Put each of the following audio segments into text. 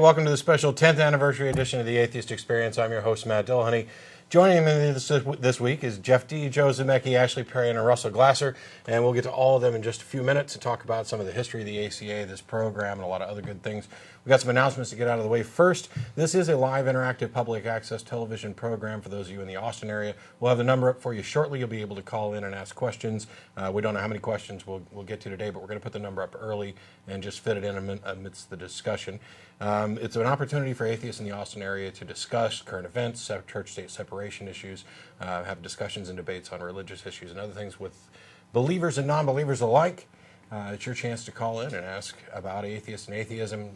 welcome to the special 10th anniversary edition of the Atheist Experience. I'm your host, Matt Dillahunty. Joining me this week is Jeff D., Joe Zemecki, Ashley Perry, and Russell Glasser, and we'll get to all of them in just a few minutes and talk about some of the history of the ACA, this program, and a lot of other good things. We've got some announcements to get out of the way. First, this is a live interactive public access television program for those of you in the Austin area. We'll have the number up for you shortly. You'll be able to call in and ask questions. We don't know how many questions we'll get to today, but we're going to put the number up early and just fit it in amidst the discussion. It's an opportunity for atheists in the Austin area to discuss current events, church-state separation issues, have discussions and debates on religious issues and other things with believers and non-believers alike. It's your chance to call in and ask about atheists and atheism.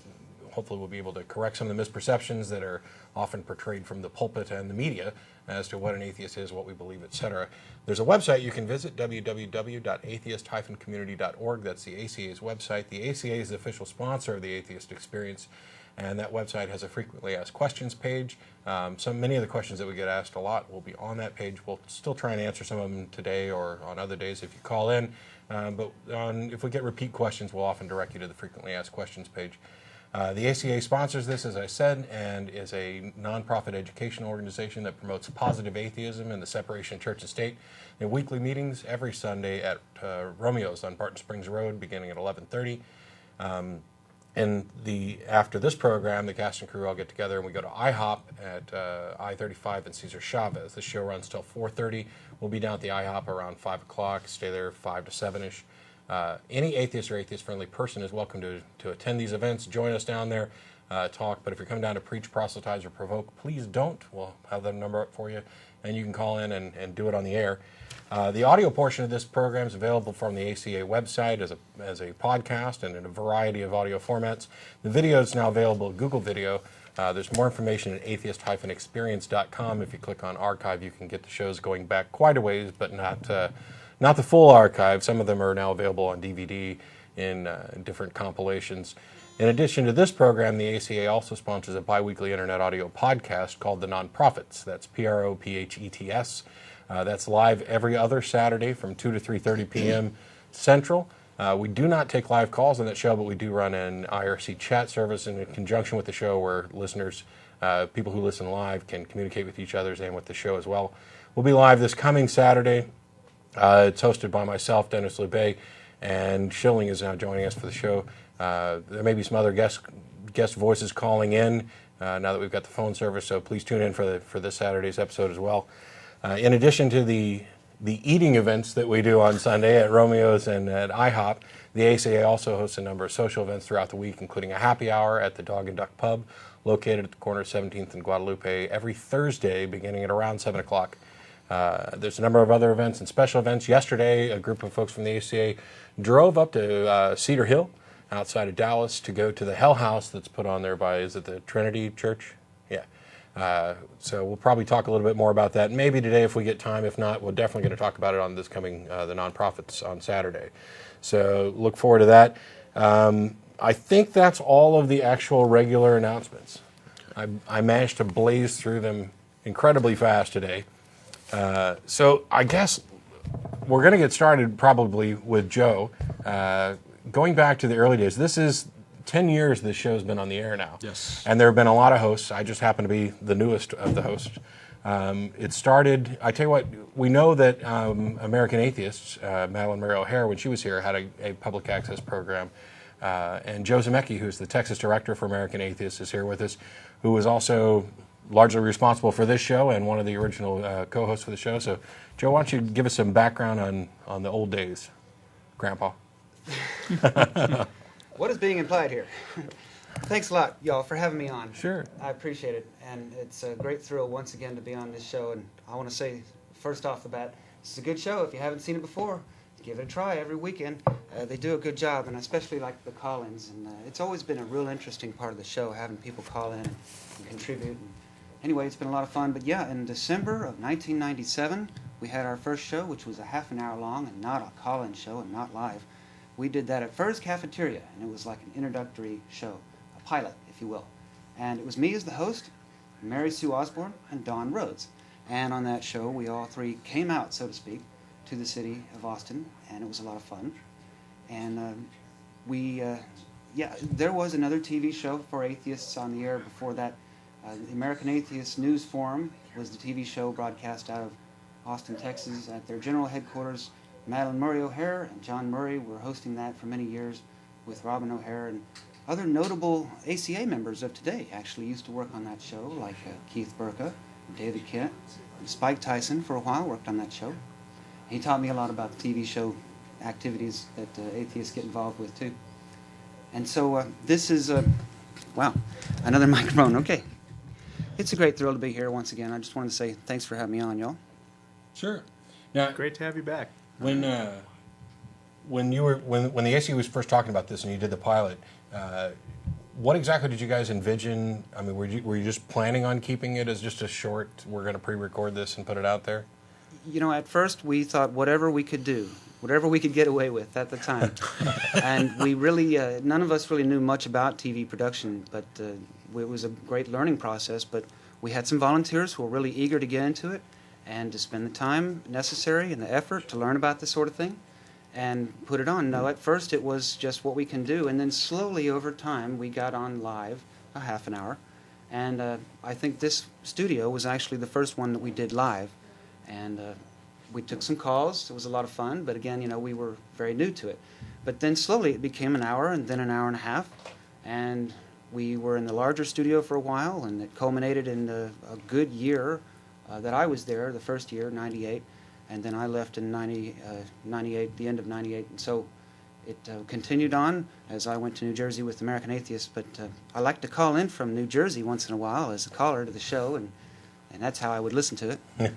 Hopefully we'll be able to correct some of the misperceptions that are often portrayed from the pulpit and the media as to what an atheist is, what we believe, etc. There's a website you can visit, www.atheist-community.org. That's the ACA's website. The ACA is the official sponsor of the Atheist Experience, and that website has a frequently asked questions page. Many of the questions that we get asked a lot will be on that page. We'll still try and answer some of them today or on other days if you call in. If we get repeat questions, we'll often direct you to the frequently asked questions page. The ACA sponsors this, as I said, and is a nonprofit education organization that promotes positive atheism and the separation of church and state. They have weekly meetings every Sunday at Romeo's on Barton Springs Road, beginning at 11:30. After this program, the cast and crew all get together and we go to IHOP at I-35 and Cesar Chavez. The show runs till 4:30. We'll be down at the IHOP around 5 o'clock, stay there 5 to 7-ish. Any atheist or atheist-friendly person is welcome to attend these events, join us down there, talk. But if you're coming down to preach, proselytize, or provoke, please don't. We'll have that number up for you, and you can call in and do it on the air. The audio portion of this program is available from the ACA website as a podcast and in a variety of audio formats. The video is now available at Google Video. There's more information at atheist-experience.com. If you click on archive, you can get the shows going back quite a ways, but not the full archive. Some of them are now available on DVD in different compilations. In addition to this program, the ACA also sponsors a biweekly internet audio podcast called The Nonprophets. That's Prophets. That's live every other Saturday from 2 to 3:30 p.m. Central. We do not take live calls on that show, but we do run an IRC chat service in conjunction with the show where listeners, people who listen live, can communicate with each other and with the show as well. We'll be live this coming Saturday. It's hosted by myself, Dennis LeBay, and Schilling is now joining us for the show. There may be some other guest voices calling in now that we've got the phone service, so please tune in for this Saturday's episode as well. In addition to the eating events that we do on Sunday at Romeo's and at IHOP, the ACA also hosts a number of social events throughout the week, including a happy hour at the Dog and Duck Pub, located at the corner of 17th and Guadalupe, every Thursday beginning at around 7 o'clock. There's a number of other events and special events. Yesterday, a group of folks from the ACA drove up to Cedar Hill outside of Dallas to go to the Hell House that's put on there by, is it the Trinity Church? Yeah. So we'll probably talk a little bit more about that. Maybe today if we get time. If not, we're definitely going to talk about it on this coming, the Nonprophets on Saturday. So look forward to that. I think that's all of the actual regular announcements. I managed to blaze through them incredibly fast today. So I guess we're going to get started probably with Joe. Going back to the early days, this is 10 years this show's been on the air now. Yes. And there have been a lot of hosts. I just happen to be the newest of the hosts. It started, I tell you what, we know that American Atheists, Madeline Mary O'Hare, when she was here, had a public access program. And Joe Zemecki, who's the Texas director for American Atheists, is here with us, who was also largely responsible for this show and one of the original co-hosts for the show. So, Joe, why don't you give us some background on the old days, Grandpa? What is being implied here? Thanks a lot, y'all, for having me on. Sure. I appreciate it, and it's a great thrill once again to be on this show. And I want to say, first off the bat, it's a good show. If you haven't seen it before, give it a try every weekend. They do a good job, and I especially like the call-ins. And it's always been a real interesting part of the show, having people call in and contribute. And anyway, it's been a lot of fun. But yeah, in December of 1997, we had our first show, which was a half an hour long and not a call-in show and not live. We did that at Furr's Cafeteria, and it was like an introductory show, a pilot, if you will. And it was me as the host, Mary Sue Osborne, and Don Rhodes. And on that show, we all three came out, so to speak, to the city of Austin, and it was a lot of fun. And we Yeah, there was another TV show for atheists on the air before that. The American Atheist News Forum was the TV show broadcast out of Austin, Texas at their general headquarters. Madeline Murray O'Hare and John Murray were hosting that for many years with Robin O'Hare, and other notable ACA members of today actually used to work on that show, like Keith Burka, David Kent, and Spike Tyson for a while worked on that show. He taught me a lot about the TV show activities that atheists get involved with too. And so this is, wow, another microphone. Okay. It's a great thrill to be here once again. I just wanted to say thanks for having me on, y'all. Sure. Now, Great to have you back. when the ACU was first talking about this and you did the pilot, what exactly did you guys envision? I mean, were you just planning on keeping it as just a short, we're going to pre-record this and put it out there? You know, at first we thought whatever we could do, whatever we could get away with at the time. And we really, none of us really knew much about TV production, but it was a great learning process. But we had some volunteers who were really eager to get into it and to spend the time necessary and the effort to learn about this sort of thing and put it on. Now, at first it was just what we can do, and then slowly over time we got on live a half an hour. And I think this studio was actually the first one that we did live. And we took some calls. It was a lot of fun, but again, you know, we were very new to it. But then slowly it became an hour, and then an hour and a half, and we were in the larger studio for a while, and it culminated in a good year that I was there, the first year, 98, and then I left in 98, the end of 98, and so it continued on as I went to New Jersey with American Atheists, but I like to call in from New Jersey once in a while as a caller to the show, and that's how I would listen to it.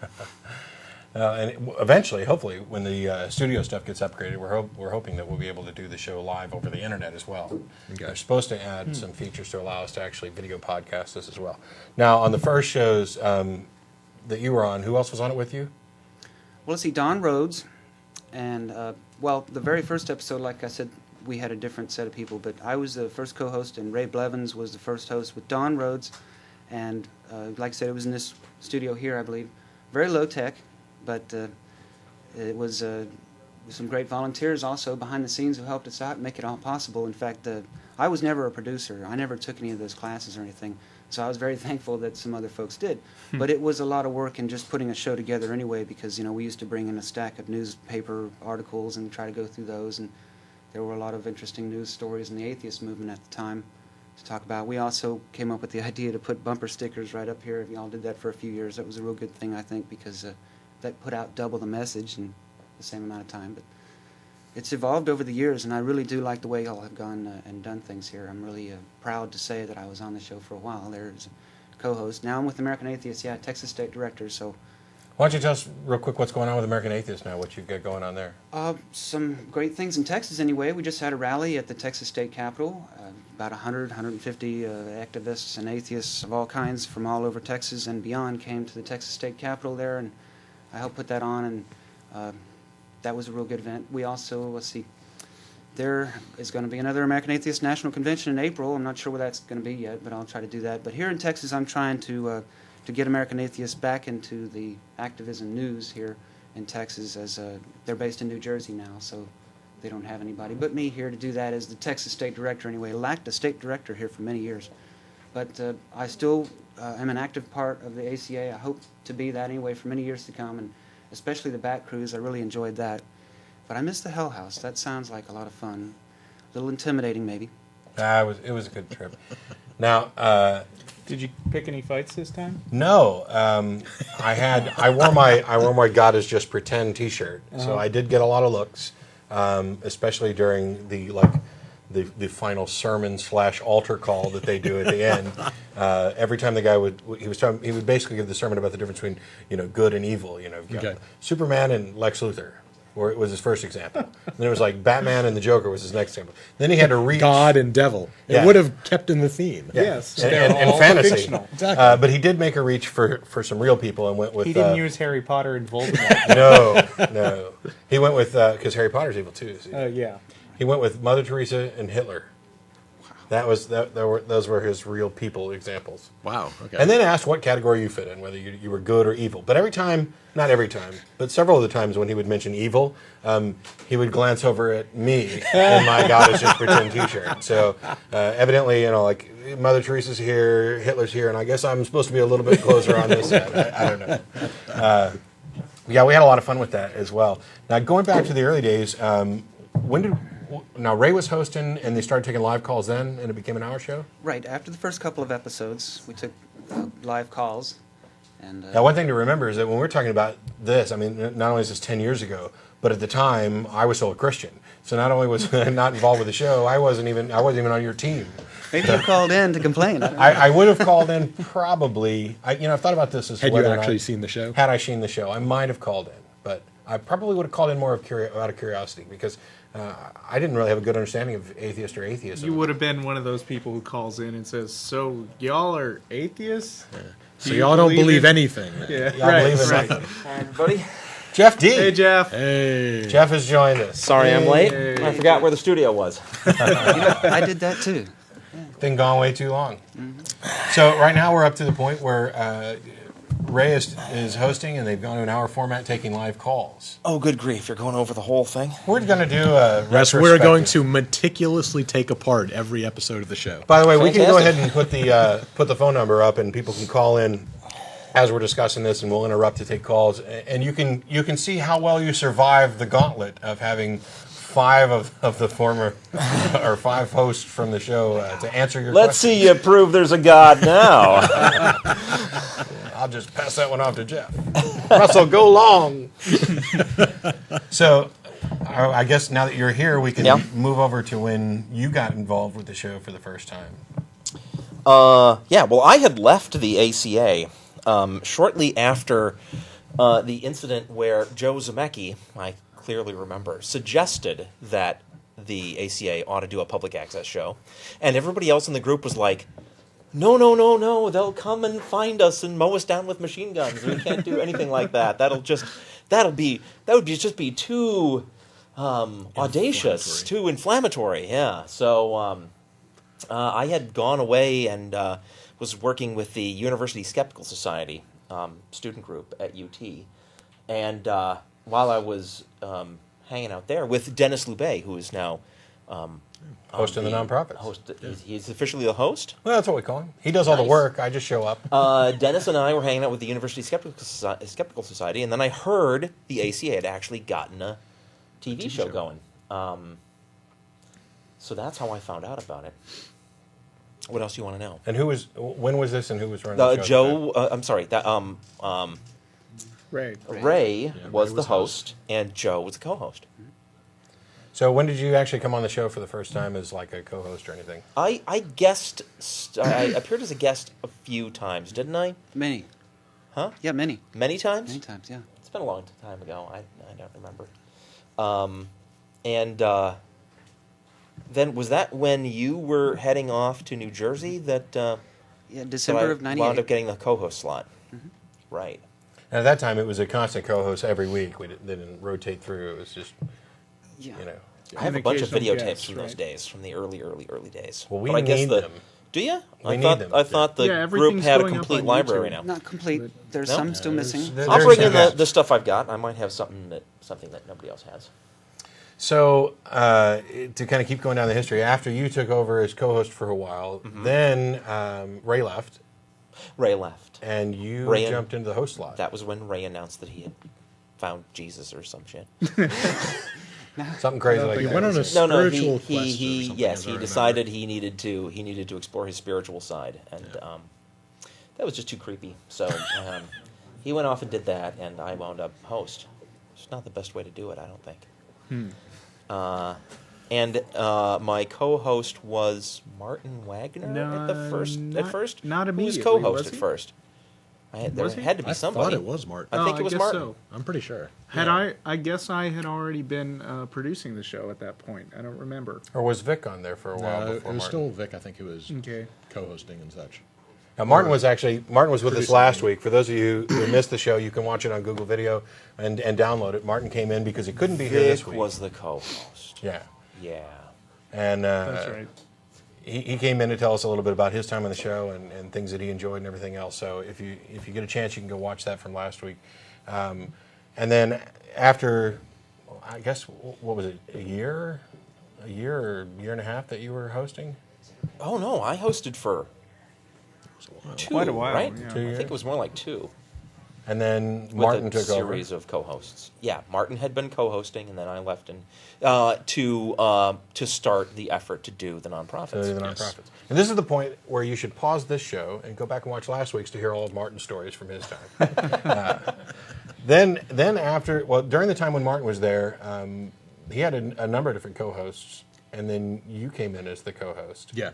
Eventually, hopefully, when the studio stuff gets upgraded, we're hoping that we'll be able to do the show live over the internet as well. Okay. They're supposed to add some features to allow us to actually video podcast this as well. Now, on the first shows that you were on, who else was on it with you? Well, let's see, Don Rhodes, and, well, the very first episode, like I said, we had a different set of people, but I was the first co-host, and Ray Blevins was the first host with Don Rhodes, and like I said, it was in this studio here, I believe. Very low-tech, but it was some great volunteers also behind the scenes who helped us out and make it all possible. In fact, I was never a producer. I never took any of those classes or anything, so I was very thankful that some other folks did. But it was a lot of work in just putting a show together anyway, because, you know, we used to bring in a stack of newspaper articles and try to go through those, and there were a lot of interesting news stories in the atheist movement at the time to talk about. We also came up with the idea to put bumper stickers right up here. Y'all did that for a few years. That was a real good thing, I think, because that put out double the message in the same amount of time. But it's evolved over the years, and I really do like the way y'all have gone and done things here. I'm really proud to say that I was on the show for a while there as a co-host. Now I'm with American Atheists, Texas State Director, so... Why don't you tell us real quick what's going on with American Atheists now, what you've got going on there? Some great things in Texas anyway. We just had a rally at the Texas State Capitol. About 150 activists and atheists of all kinds from all over Texas and beyond came to the Texas State Capitol there, and I helped put that on, and that was a real good event. We also, let's see, there is going to be another American Atheist National Convention in April. I'm not sure where that's going to be yet, but I'll try to do that. But here in Texas, I'm trying to get American Atheists back into the activism news here in Texas, as they're based in New Jersey now, so they don't have anybody but me here to do that as the Texas State Director anyway. Lacked a state director here for many years. But I still am an active part of the ACA. I hope to be that anyway for many years to come, and especially the Bat Cruise. I really enjoyed that. But I miss the Hell House. That sounds like a lot of fun. A little intimidating, maybe. It was a good trip. Now, Did you pick any fights this time? no, I wore my God is Just Pretend T-shirt, so I did get a lot of looks, especially during the final sermon / altar call that they do at the end. Every time the guy he would basically give the sermon about the difference between, you know, good and evil. You know, you've got Okay. Superman and Lex Luthor. Or it was his first example. And then it was like Batman and the Joker was his next example. Then he had to reach God and devil. It Yeah. would have kept in the theme. Yes. and, They're and all fantasy. fictional. Exactly. But he did make a reach for some real people and went with. He didn't use Harry Potter and Voldemort. No. He went with because Harry Potter's evil too. Yeah. He went with Mother Teresa and Hitler. Those were his real people examples. Wow. Okay. And then asked what category you fit in, whether you were good or evil. But every time, not every time, but several of the times when he would mention evil, he would glance over at me in my God is just pretend T-shirt. So evidently, like Mother Teresa's here, Hitler's here, and I guess I'm supposed to be a little bit closer on this side. I don't know. Yeah, we had a lot of fun with that as well. Now, going back to the early days, now Ray was hosting, and they started taking live calls then, and it became an hour show? Right, after the first couple of episodes, we took live calls. And Now, one thing to remember is that when we're talking about this, I mean, not only is this 10 years ago, but at the time, I was still a Christian. So not only was I not involved with the show, I wasn't even on your team. maybe you called in to complain. I don't know. I would have called in probably. I've thought about this as Had you whether or actually not, seen the show? Had I seen the show, I might have called in, but I probably would have called in more out of curiosity because I didn't really have a good understanding of atheist or atheism. You would have been one of those people who calls in and says, "So y'all are atheists? So Do you y'all don't believe in-" anything. Yeah, Y'all believe in right. nothing. Hi, everybody. Jeff D. Hey, Jeff. Hey. Jeff has joined us. Sorry I'm late. Hey. I forgot where the studio was. I did that too. Been gone way too long. So right now we're up to the point where Ray is hosting, and they've gone to an hour format taking live calls. Oh, good grief. You're going over the whole thing? We're going to do a Yes, we're going retrospective. to meticulously take apart every episode of the show. By the way, we can go Fantastic. ahead and put the phone number up, and people can call in as we're discussing this, and we'll interrupt to take calls. And you can see how well you survive the gauntlet of having five of the former or five hosts from the show to answer your Let's questions. see you prove there's a God now. I'll just pass that one off to Jeff. Russell, go long. So, I guess now that you're here, we can Yeah. move over to when you got involved with the show for the first time. Yeah, well, I had left the ACA shortly after the incident where Joe Zemecki, I clearly remember, suggested that the ACA ought to do a public access show. And everybody else in the group was like, no, they'll come and find us and mow us down with machine guns. We can't do anything like that. That would just be too audacious, too inflammatory. Yeah. So I had gone away and was working with the University Skeptical Society student group at UT, and while I was hanging out there with Dennis Loubet, who is now Host in the nonprofits. He's officially the host. Well, that's what we call him. He does all the Nice. work. I just show up. Dennis and I were hanging out with the University Skeptical Society, and then I heard the ACA had actually gotten a TV show going. So that's how I found out about it. What else do you want to know? And when was this, and who was running the show? Joe, I'm sorry. That Ray. Ray was Ray the was host, and Joe was the co-host. So when did you actually come on the show for the first time as like a co-host or anything? I I appeared as a guest a few times, didn't I? Many. Huh? Yeah, many. Many times? Many times, yeah. It's been a long time ago. I don't remember. And then was that when you were heading off to New Jersey that Yeah, so December I of wound 98. up getting the co-host slot? Right. And at that time, it was a constant co-host every week. They didn't rotate through. It was just, Yeah. I have And a bunch of occasional videotapes guests, from those right? days, from the early days. Well, we But I guess need the, them. Do you? We I need thought them. I thought the Yeah, group everything's had a going up complete on library YouTube. now. Not complete. There's No? some still missing. There- I'll there's bring no in doubt. the stuff I've got. I might have something that nobody else has. So to kind of keep going down the history, after you took over as co-host for a while, then Ray left, Ray left. and you Ray and- jumped into the host slot. That was when Ray announced that he had found Jesus or some shit. Something crazy like He that. went on a No, spiritual he quest or something, yes, as I he remember. decided he needed to explore his spiritual side, and that was just too creepy. So he went off and did that, and I wound up host. It's not the best way to do it, I don't think. And my co-host was Martin Wagner No, at first. not Who was immediately, co-host was at he? first? There Was he? had to be I somebody. thought it was Martin. I think Oh, it was guess Martin. so. I'm pretty sure. I guess I had already been producing the show at that point. I don't remember. Or was Vic on there for a while No, it before was Martin? still Vic, I think, who was Okay. co-hosting and such. Now, Martin was with us Producing. last week. For those of you who missed the show, you can watch it on Google Video and download it. Martin came in because he couldn't be here this Vic week. was the co-host. Yeah. Yeah. And That's right. he came in to tell us a little bit about his time on the show and things that he enjoyed and everything else. So if you get a chance, you can go watch that from last week. And then after, I guess, what was it, a year or year and a half that you were hosting? Oh no, I hosted for two, Quite a while, right? yeah. 2 years? I think it was more like two. And then With Martin a took over. series of co-hosts. Yeah, Martin had been co-hosting, and then I left to start the effort to do the nonprofits. So the nonprofits. And this is the point where you should pause this show and go back and watch last week's to hear all of Martin's stories from his time. Then after, well, during the time when Martin was there, he had a number of different co-hosts, and then you came in as the co-host. Yeah.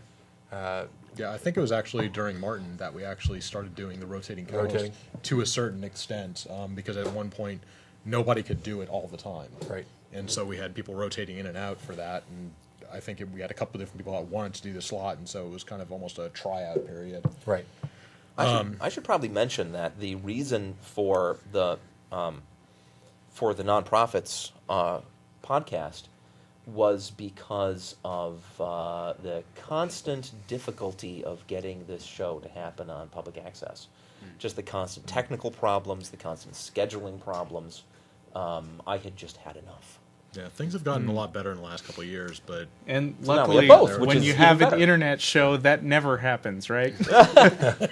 Yeah, I think it was actually during Martin that we actually started doing the rotating co-host Rotating. to a certain extent, because at one point nobody could do it all the time. Right. And so we had people rotating in and out for that, and I think we had a couple of different people that wanted to do the slot, and so it was kind of almost a tryout period. Right. I should probably mention that the reason for the nonprofits podcast was because of the constant difficulty of getting this show to happen on public access. Just the constant technical problems, the constant scheduling problems. I had just had enough. Yeah, things have gotten a lot better in the last couple of years, but And So now we luckily, have both, which when is you even have better. an internet show, that never happens, right?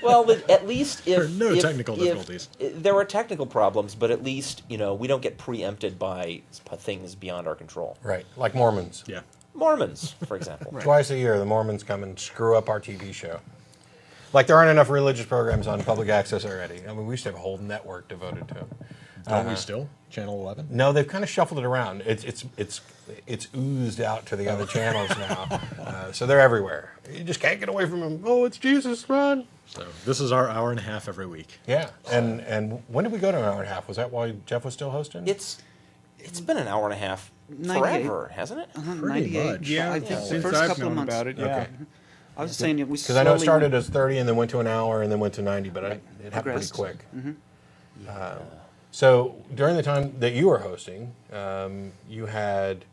Well, at least if There are no technical if difficulties. there are technical problems, but at least we don't get preempted by things beyond our control. Right. Like Mormons. yeah. Mormons, for example. Twice a year, the Mormons come and screw up our TV show. Like there aren't enough religious programs on public access already. I mean, we used to have a whole network devoted to them. Don't we still? Channel 11? No, they've kind of shuffled it around. It's oozed out to the other channels now, so they're everywhere. You just can't get away from them. Oh, it's Jesus, run! So this is our hour and a half every week. Yeah, and when did we go to an hour and a half? Was that while Jeff was still hosting? It's been an hour and a half 98. forever, hasn't it? Pretty 98. much. Yeah, I think the since first I've couple of known months. about it, yeah. Okay. I was saying it. We Because I know it slowly started went- as 30 and then went to an hour and then went to 90, but it happened pretty Progressed. quick. So during the time that you were hosting, you had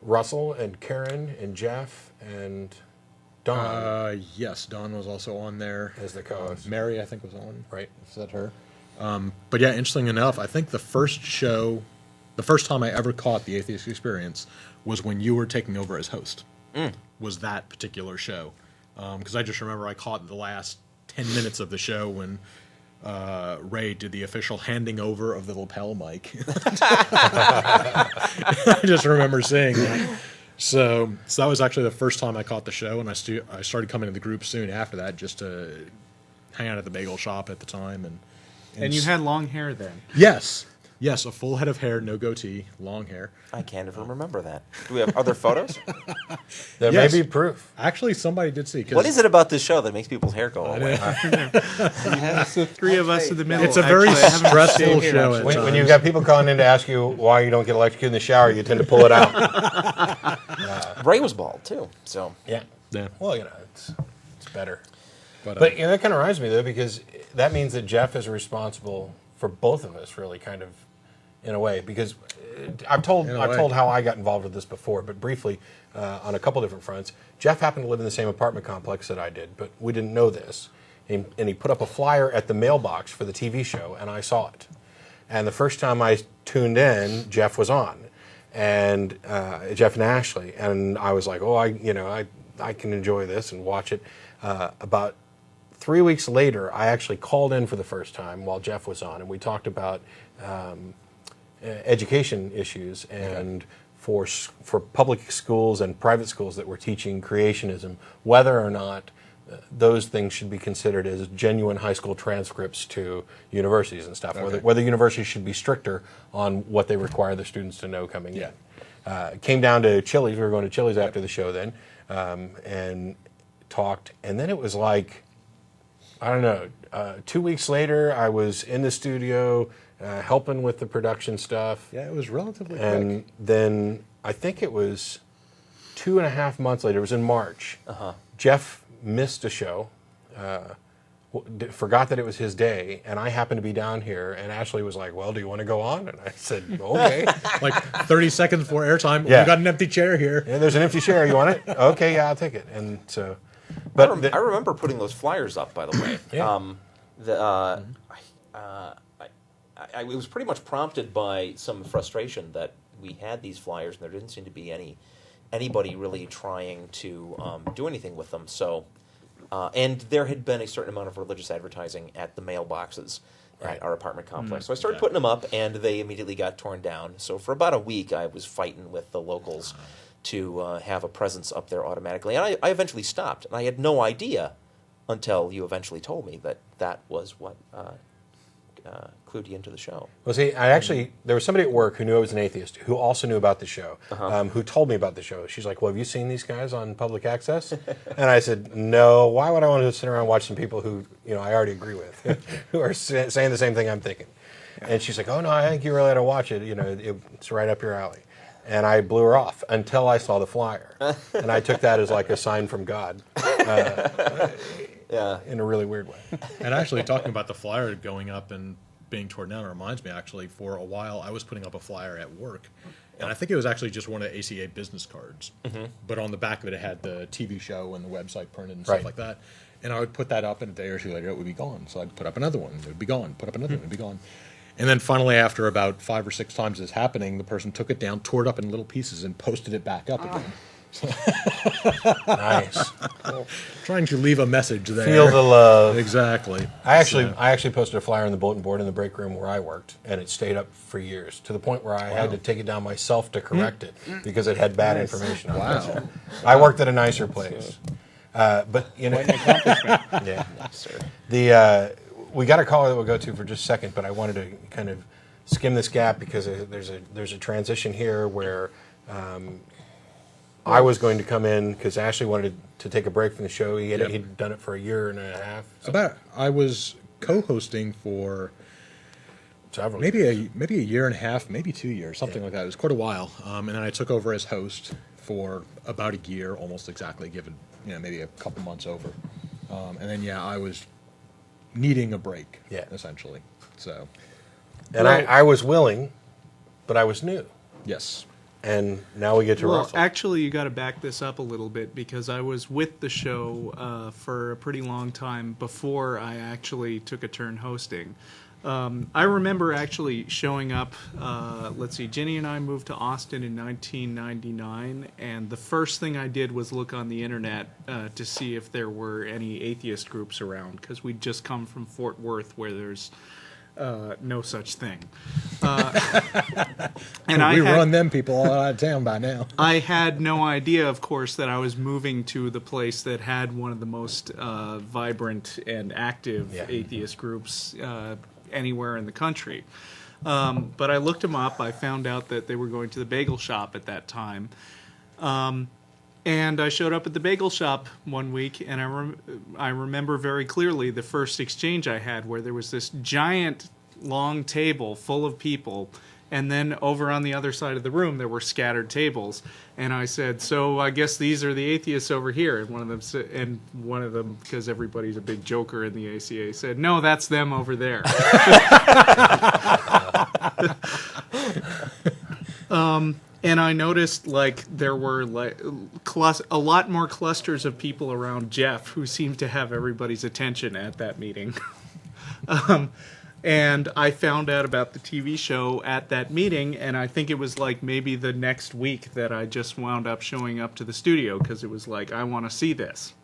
Russell and Karen and Jeff and Don Yes, Dawn was also on there. as the co-host. Mary, I think, was on. Right. Is that her? But yeah, interesting enough, I think the first time I ever caught the Atheist Experience was when you were taking over as host. Was that particular show? Because I just remember I caught the last 10 minutes of the show when Ray did the official handing over of the lapel mic. I just remember seeing that. So that was actually the first time I caught the show, and I started coming to the group soon after that just to hang out at the bagel shop at the time. And you had long hair then. Yes, a full head of hair, no goatee, long hair. I can't even remember that. Do we have other photos? There Yes. may be proof. Actually, somebody did see. 'Cause What is it about this show that makes people's hair go away? It's the three of us in the middle. It's a very Actually, I haven't stressful shaved here, show. actually. When you've got people calling in to ask you why you don't get electrocuted in the shower, you tend to pull it out. Ray was bald too, so Yeah. Yeah. Well, it's better. But, But that kind of reminds me though, because that means that Jeff is responsible for both of us, really, kind of, in a way. Because I've told In a way. how I got involved with this before, but briefly on a couple different fronts. Jeff happened to live in the same apartment complex that I did, but we didn't know this. And he put up a flyer at the mailbox for the TV show, and I saw it. And the first time I tuned in, Jeff was on, and Jeff and Ashley, and I was like, oh, I can enjoy this and watch it. About 3 weeks later, I actually called in for the first time while Jeff was on, and we talked about education issues and for public schools and private schools that were teaching creationism, whether or not those things should be considered as genuine high school transcripts to universities and stuff, whether universities should be stricter on what they require the students to know coming in. It came down to Chili's. We were going to Chili's after the show then, and talked, and then it was like, I don't know, 2 weeks later, I was in the studio helping with the production stuff. yeah, it was relatively And quick. then I think it was 2.5 months later, it was in March, Jeff missed a show forgot that it was his day, and I happened to be down here, and Ashley was like, well, do you want to go on? And I said, okay. Like 30 seconds before airtime, Yeah. we got an empty chair here. Yeah, there's an empty chair. You want it? Okay, yeah, I'll take it. And so, I but remember putting those flyers up, by the way. Yeah. It was pretty much prompted by some frustration that we had these flyers and there didn't seem to be anybody really trying to do anything with them. So, and there had been a certain amount of religious advertising at the mailboxes Right. at our apartment complex. So I started putting them up, and they immediately got torn down. So for about a week, I was fighting with the locals to have a presence up there automatically. And I eventually stopped, and I had no idea until you eventually told me that was what clued you into the show. Well, see, there was somebody at work who knew I was an atheist, who also knew about the show, who told me about the show. She's like, well, have you seen these guys on public access? And I said, no, why would I want to sit around and watch some people who, I already agree with, who are saying the same thing I'm thinking? And she's like, oh, no, I think you really ought to watch it. It's right up your alley. And I blew her off until I saw the flyer. And I took that as like a sign from God. Yeah. In a really weird way. And actually, talking about the flyer going up and being torn down reminds me, actually, for a while, I was putting up a flyer at work. And I think it was actually just one of the ACA business cards. But on the back of it, it had the TV show and the website printed and stuff Right. like that. And I would put that up, and a day or two later, it would be gone. So I'd put up another one, it would be gone. Put up another one, it would be gone. And then finally, after about 5 or 6 times this happening, the person took it down, tore it up in little pieces, and posted it back up again. Nice. Trying to leave a message there. Feel the love. Exactly. I actually posted a flyer on the bulletin board in the break room where I worked, and it stayed up for years, to the point where I had to take it down myself to correct it because it had bad information on it. Wow. I worked at a nicer place. But, yeah. Sir. We got a caller that we'll go to for just a second, but I wanted to kind of skim this gap because there's a transition here where I was going to come in because Ashley wanted to take a break from the show. He'd done it for a year and a half. I was co-hosting for Several maybe years. a year and a half, maybe 2 years, something like that. It was quite a while, and then I took over as host for about a year, almost exactly, given maybe a couple months over, and then I was needing a break, essentially. So, And I was willing, but I was new. yes, And now we get to Well, Russell. actually, you got to back this up a little bit because I was with the show for a pretty long time before I actually took a turn hosting. I remember actually showing up. Let's see, Jenny and I moved to Austin in 1999, and the first thing I did was look on the internet to see if there were any atheist groups around because we'd just come from Fort Worth, where there's no such thing. And we run them people all out of town by now. I had no idea, of course, that I was moving to the place that had one of the most vibrant and active atheist groups anywhere in the country. But I looked them up. I found out that they were going to the bagel shop at that time. And I showed up at the bagel shop one week, and I remember very clearly the first exchange I had where there was this giant long table full of people, and then over on the other side of the room there were scattered tables. And I said, "So I guess these are the atheists over here." And one of them, because everybody's a big joker in the ACA, said, "No, that's them over there." And I noticed there were a lot more clusters of people around Jeff who seemed to have everybody's attention at that meeting. And I found out about the TV show at that meeting, and I think it was maybe the next week that I just wound up showing up to the studio because it was I want to see this.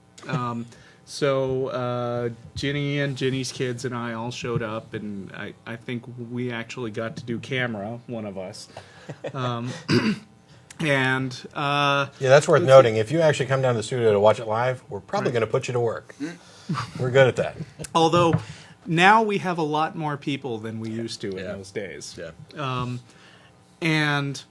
So Ginny and Ginny's kids and I all showed up, and I think we actually got to do camera, one of us. And that's worth noting. If you actually come down to the studio to watch it live, we're probably going to put you to work. We're good at that. Although now we have a lot more people than we used to in those days. Yeah. And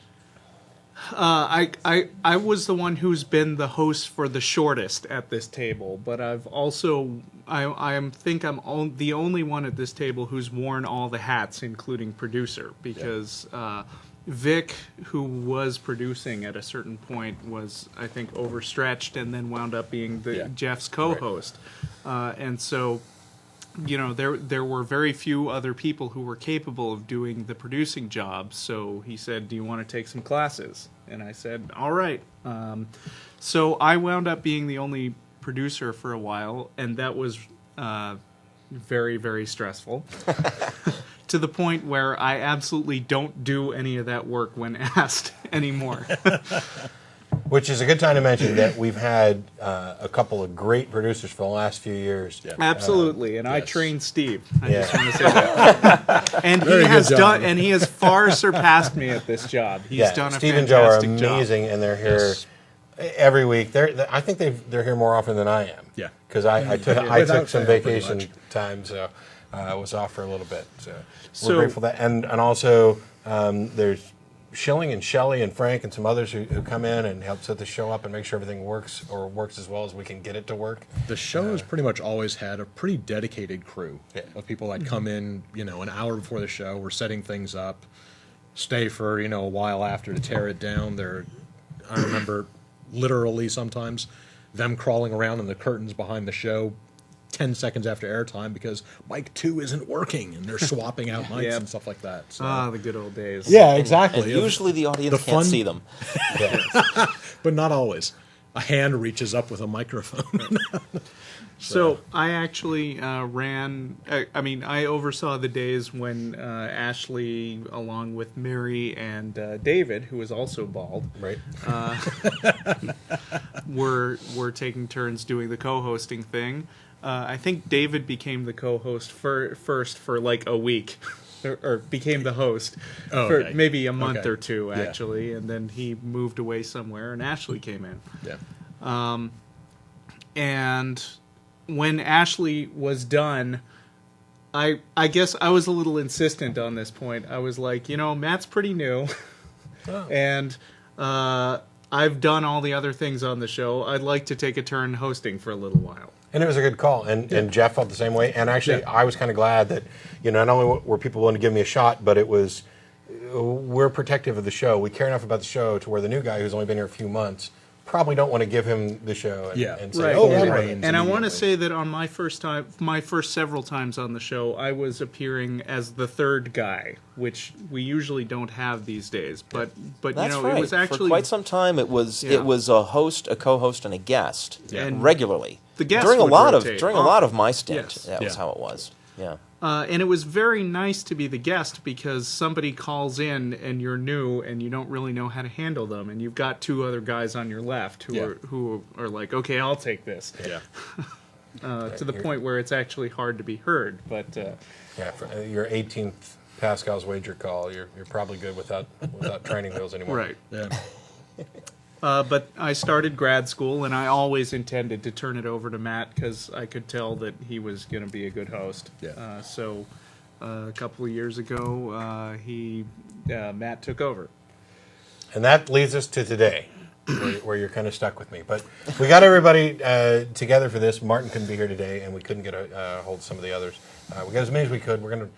I was the one who's been the host for the shortest at this table, but I've also I think I'm the only one at this table who's worn all the hats, including producer, because Vic, who was producing at a certain point, was I think overstretched and then wound up being Jeff's co-host, and so there were very few other people who were capable of doing the producing job. So he said, "Do you want to take some classes?" And I said, "All right." So I wound up being the only producer for a while, and that was very, very stressful. To the point where I absolutely don't do any of that work when asked anymore. Which is a good time to mention that we've had a couple of great producers for the last few years. Yeah. Absolutely, and I yes. trained Steve. I Yeah. just want to say that. And Very he good has job. done, and he has far surpassed me at this job. He's done a Steve and Joe are fantastic job. amazing, and they're here Yes. every week. I think they're here more often than I am. Yeah. Because I took Without some fail, pretty vacation much. time, so I was off for a little bit. So So- we're grateful that, and also there's Schilling and Shelley and Frank and some others who come in and help set the show up and make sure everything works as well as we can get it to work. The show has pretty much always had a pretty dedicated crew Yeah. of people that come in, an hour before the show. We're setting things up, stay for a while after to tear it down. I remember literally sometimes them crawling around in the curtains behind the show 10 seconds after airtime because mic 2 isn't working, and they're swapping out mics Yep. and stuff like that. So. Ah, the good old days. Yeah, exactly. And usually the audience The can't fun- see them. But not always. A hand reaches up with a microphone. So I actually ran. I oversaw the days when Ashley, along with Mary and David, who was also bald, Right. were taking turns doing the co-hosting thing. I think David became the co-host first for like a week, or became the host Oh, for okay. maybe a month Okay. or two Yeah. actually, and then he moved away somewhere, and Ashley came in. Yeah. And when Ashley was done, I guess I was a little insistent on this point. I was like, Matt's pretty new, and I've done all the other things on the show. I'd like to take a turn hosting for a little while. And it was a good call, and Jeff felt the same way. And actually, Yeah. I was kind of glad that not only were people willing to give me a shot, but it was we're protective of the show. We care enough about the show to where the new guy who's only been here a few months probably don't want to give him the show. And, Yeah. and say, Right. "Oh, Full run with it." reins. And I want to immediately. say that on my first several times on the show, I was appearing as the third guy, which we usually don't have these days. But That's right. it was actually For quite some time, it was Yeah. a host, a co-host, and a guest And regularly. the guest during a would lot rotate of my stint, Yes. that was Yeah. how it was. Yeah. and it was very nice to be the guest because somebody calls in and you're new and you don't really know how to handle them, and you've got two other guys on your left who are like, okay, I'll take this. Yeah. To the point where it's actually hard to be heard. But Yeah, for your 18th Pascal's wager call, you're probably good without training wheels anymore. right. Yeah. But I started grad school, and I always intended to turn it over to Matt because I could tell that he was going to be a good host. Yeah. So a couple of years ago, Matt took over. And that leads us to today, where you're kind of stuck with me. But we got everybody together for this. Martin couldn't be here today, and we couldn't get a hold of some of the others. We got as many as we could. We're gonna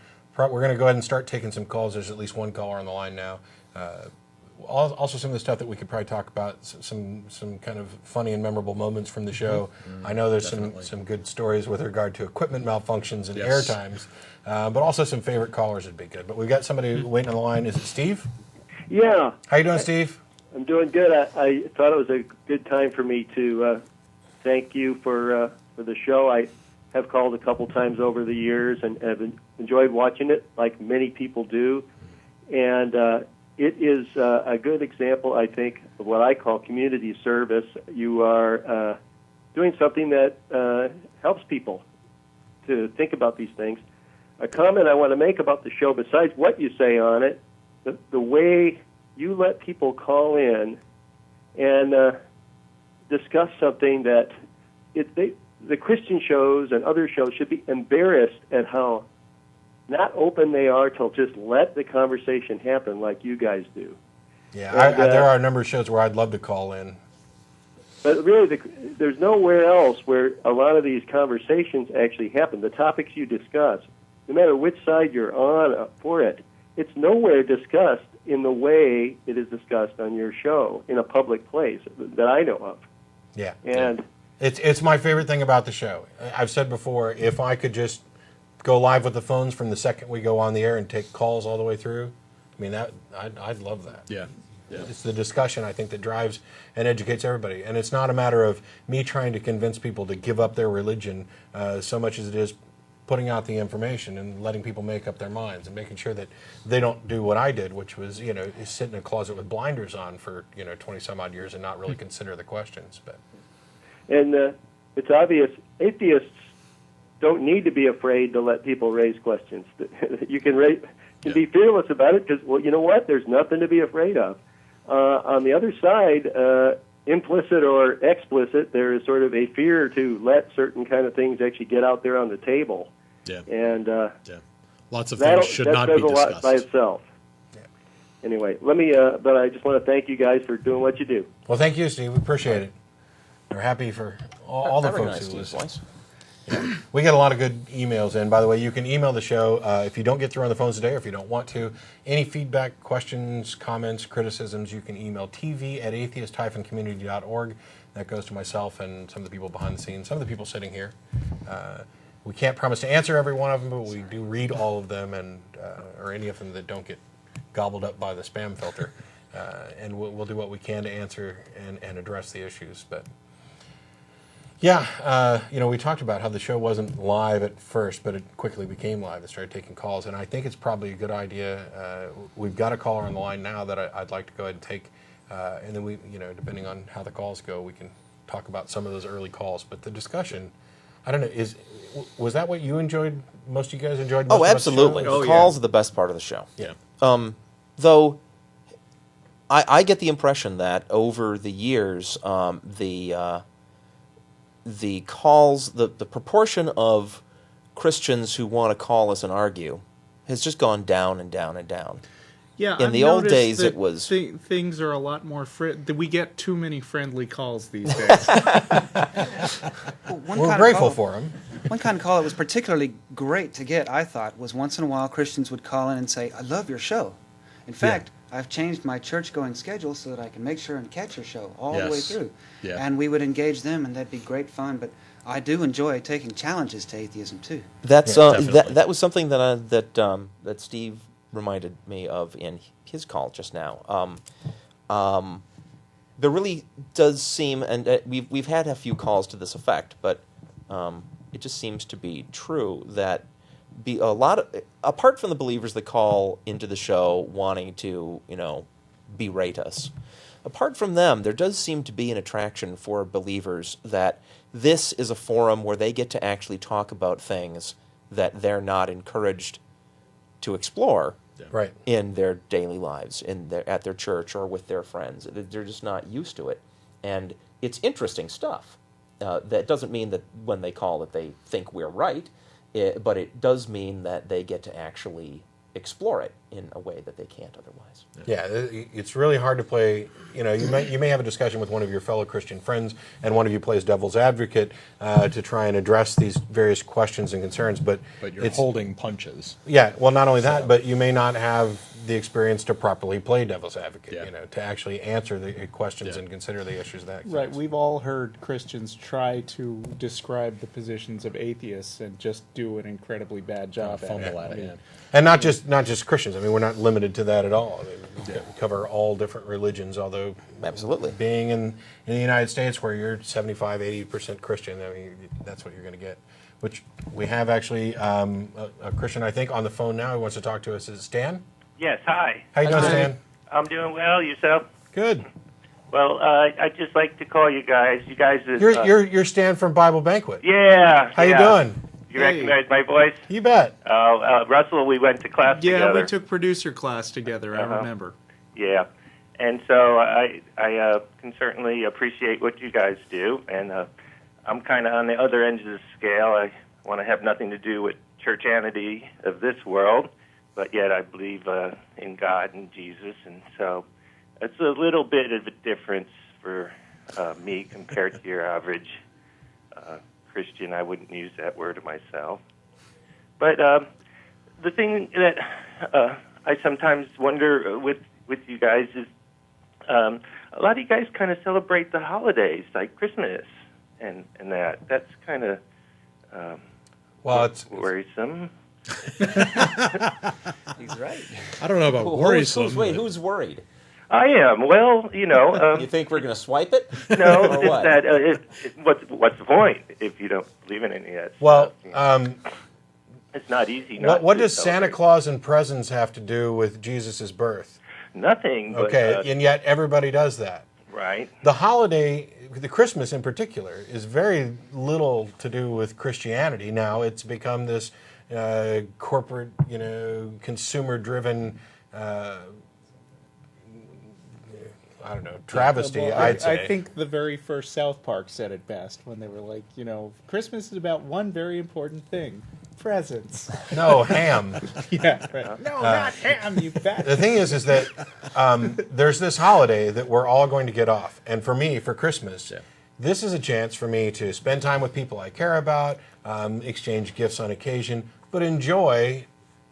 go ahead and start taking some calls. There's at least one caller on the line now. Also, some of the stuff that we could probably talk about, some kind of funny and memorable moments from the show. I know there's Definitely. some good stories with regard to equipment malfunctions and Yes. air times, but also some favorite callers would be good. But we've got somebody waiting on the line. Is it Steve? Yeah, How you doing, Steve? I'm doing good. I thought it was a good time for me to thank you for the show. I have called a couple times over the years and have enjoyed watching it, like many people do. And it is a good example, I think, of what I call community service. You are doing something that helps people to think about these things. A comment I want to make about the show, besides what you say on it, the way you let people call in and discuss something that the Christian shows and other shows should be embarrassed at how not open they are to just let the conversation happen like you guys do. Yeah, And, there are a number of shows where I'd love to call in. But really, there's nowhere else where a lot of these conversations actually happen. The topics you discuss, no matter which side you're on for it, it's nowhere discussed in the way it is discussed on your show in a public place that I know of. Yeah. And It's my favorite thing about the show. I've said before, if I could just go live with the phones from the second we go on the air and take calls all the way through? I mean, I'd love that. Yeah. Yeah. It's the discussion, I think, that drives and educates everybody. And it's not a matter of me trying to convince people to give up their religion so much as it is putting out the information and letting people make up their minds and making sure that they don't do what I did, which was, sit in a closet with blinders on for, 20 some odd years and not really consider the questions. But And it's obvious atheists don't need to be afraid to let people raise questions. You can be fearless about it because, well, you know what? There's nothing to be afraid of. On the other side, implicit or explicit, there is sort of a fear to let certain kind of things actually get out there on the table. Yeah. And Lots of things should not be that says a lot by discussed. itself. Yeah. Anyway, but I just want to thank you guys for doing what you do. Well, thank you, Steve. We appreciate it. We're happy for all the I folks recognize who Steve's listen. voice. We get a lot of good emails in. By the way, you can email the show if you don't get through on the phones today or if you don't want to. Any feedback, questions, comments, criticisms, you can email tv@atheist-community.org. That goes to myself and some of the people behind the scenes, some of the people sitting here. We can't promise to answer every one of them, but we do read all of them, and or any of them that don't get gobbled up by the spam filter. And we'll do what we can to answer and address the issues. But yeah, we talked about how the show wasn't live at first, but it quickly became live. It started taking calls, and I think it's probably a good idea. We've got a caller on the line now that I'd like to go ahead and take, and then we, depending on how the calls go, we can talk about some of those early calls. But the discussion, I don't know, was that what you enjoyed? Most of you guys enjoyed? Most Oh, about the absolutely. show? Oh, The yeah. calls are the best part of the show. Yeah. Though I get the impression that over the years, the calls, the proportion of Christians who want to call us and argue has just gone down and down and down. Yeah, In I've the old noticed days, that it was- things are a lot more. We get too many friendly calls these days. We're grateful for them. One kind of call that was particularly great to get, I thought, was once in a while Christians would call in and say, "I love your show. In fact, I've changed my church-going schedule so that I can make sure and catch your show all the way Yes. through." Yeah. And we would engage them, and that'd be great fun. But I do enjoy taking challenges to atheism too. That definitely. was something that Steve reminded me of in his call just now. There really does seem, and we've had a few calls to this effect, but it just seems to be true that apart from the believers that call into the show wanting to berate us, apart from them, there does seem to be an attraction for believers that this is a forum where they get to actually talk about things that they're not encouraged to explore Right. in their daily lives, at their church or with their friends. They're just not used to it. And it's interesting stuff. That doesn't mean that when they call that they think we're right, but it does mean that they get to actually explore it in a way that they can't otherwise. Yeah, it's really hard to play. You may have a discussion with one of your fellow Christian friends, and one of you plays devil's advocate to try and address these various questions and concerns. But But you're it's, holding punches. yeah, well, not only that, but you may not have the experience to properly play devil's advocate. Yeah. To actually answer the questions Yeah. and consider the issues that. Right, we've all heard Christians try to describe the positions of atheists and just do an incredibly bad job Fumble at I it. mean, Yeah. And not just Christians. I mean, we're not limited to that at all. I mean, we cover all different religions, although Absolutely. being in the United States where you're 75, 80% Christian, I mean, that's what you're going to get. Which we have actually a Christian, I think, on the phone now who wants to talk to us. Is it Stan? Yes, hi. How you doing, Hi. Stan? I'm doing well. Yourself? Good. Well, I'd just like to call you guys. You guys is... You're Stan from Bible Banquet. Yeah. How you doing? You Hey. recognize my voice? You bet. Russell, we went to class Yeah, together. we took producer class together, I remember. Yeah. And so I can certainly appreciate what you guys do. And I'm kind of on the other end of the scale. I want to have nothing to do with churchianity of this world, but yet I believe in God and Jesus. And so it's a little bit of a difference for me compared to your average Christian. I wouldn't use that word myself. But the thing that I sometimes wonder with you guys is a lot of you guys kind of celebrate the holidays, like Christmas and that. That's kind of Well, it's worrisome. He's right. I don't know about worrisome. Who's worried? I am. Well, you know. You think we're going to swipe it? No, Or it's what? that. What's the point if you don't believe in any of that well. stuff? You know? It's not easy. Not What to does Santa celebrate. Claus and presents have to do with Jesus' birth? Nothing. But, Okay, and yet everybody does that. right. The holiday, the Christmas in particular, is very little to do with Christianity. Now it's become this corporate, consumer-driven, I don't know, travesty. Well, I'd say. I think the very first South Park said it best when they were like, Christmas is about one very important thing: presents. No ham. Yeah, right. No, not ham, you fat. The thing is that there's this holiday that we're all going to get off, and for me, for Christmas, this is a chance for me to spend time with people I care about, exchange gifts on occasion, but enjoy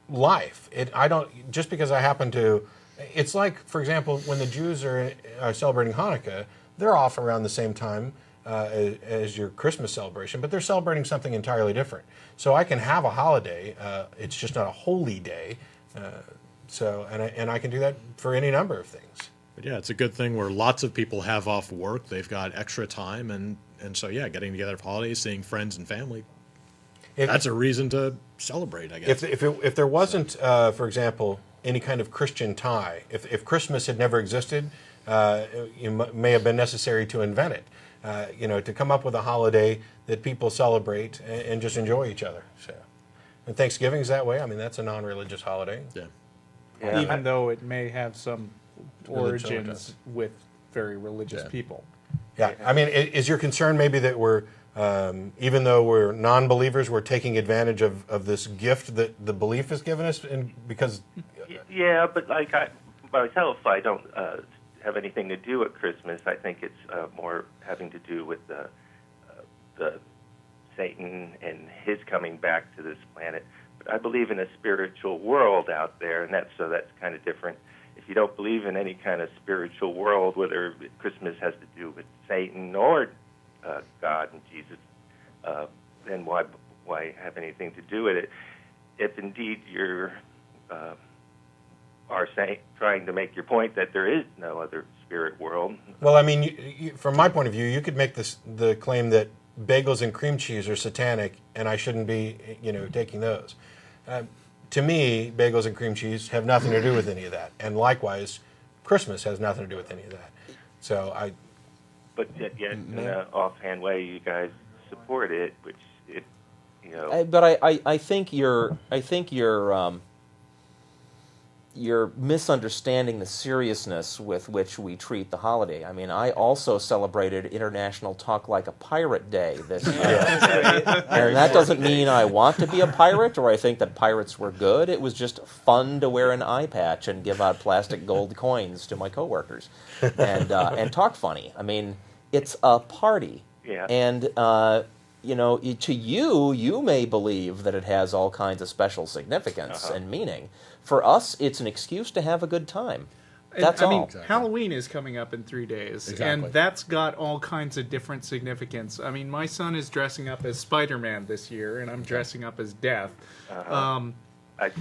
life. I don't just because I happen to. It's like, for example, when the Jews are celebrating Hanukkah, they're off around the same time as your Christmas celebration, but they're celebrating something entirely different. So I can have a holiday. It's just not a holy day. And I can do that for any number of things. But yeah, it's a good thing where lots of people have off work. They've got extra time, and so yeah, getting together for holidays, seeing friends and family. That's a reason to celebrate, I guess. If there wasn't, for example, any kind of Christian tie, if Christmas had never existed, it may have been necessary to invent it. To come up with a holiday that people celebrate and just enjoy each other. So, and Thanksgiving's that way. I mean, that's a non-religious holiday. Yeah. Yeah, Even though it may have some Religious origins with very religious people. Yeah, I mean, is your concern maybe that we're, even though we're non-believers, we're taking advantage of this gift that the belief has given us, because Yeah, but like myself, I don't have anything to do with Christmas. I think it's more having to do with the Satan and his coming back to this planet. But I believe in a spiritual world out there, and that's kind of different. If you don't believe in any kind of spiritual world, whether Christmas has to do with Satan or God and Jesus, then why have anything to do with it? If indeed you're trying to make your point that there is no other spirit world. well, I mean, from my point of view, you could make the claim that bagels and cream cheese are satanic, and I shouldn't be, taking those. To me, bagels and cream cheese have nothing to do with any of that, and likewise, Christmas has nothing to do with any of that. So But yet in an offhand way, you guys support it, which But I think you're misunderstanding the seriousness with which we treat the holiday. I mean, I also celebrated International Talk Like a Pirate Day this year. And that doesn't mean I want to be a pirate or I think that pirates were good. It was just fun to wear an eye patch and give out plastic gold coins to my coworkers and talk funny. I mean, it's a party. Yeah. And to you may believe that it has all kinds of special significance and meaning. For us, it's an excuse to have a good time. That's I all. mean, Exactly. Halloween is coming up in 3 days, Exactly. and that's got all kinds of different significance. I mean, my son is dressing up as Spider-Man this year, and I'm dressing up as Death. I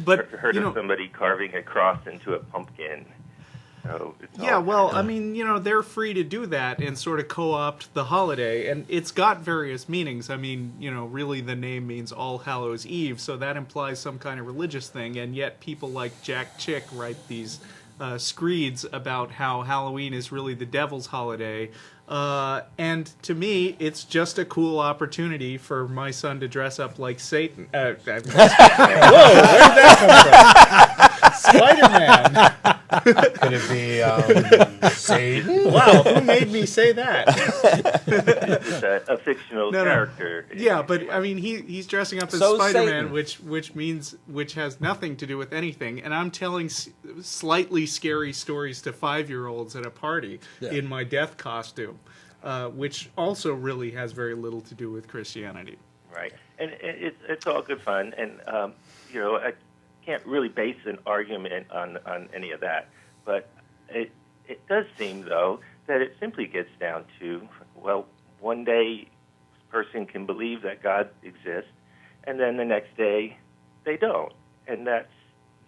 But, heard of somebody carving a cross into a pumpkin. So it's Yeah, all well, I mean, they're free to do that and sort of co-opt the holiday, and it's got various meanings. I mean, really the name means All Hallows Eve, so that implies some kind of religious thing, and yet people like Jack Chick write these screeds about how Halloween is really the devil's holiday. And to me, it's just a cool opportunity for my son to dress up like Satan. Whoa, where did that come from? Spider-Man. could it be Satan? Wow, who made me say that? it's a fictional No. character. Yeah, but I mean, he's dressing up as So Spider-Man, Satan. which has nothing to do with anything, and I'm telling slightly scary stories to 5-year-olds at a party in my Death costume, which also really has very little to do with Christianity. Right, and it's all good fun, and I can't really base an argument on any of that, but it does seem though that it simply gets down to, well, one day a person can believe that God exists, and then the next day they don't. And that's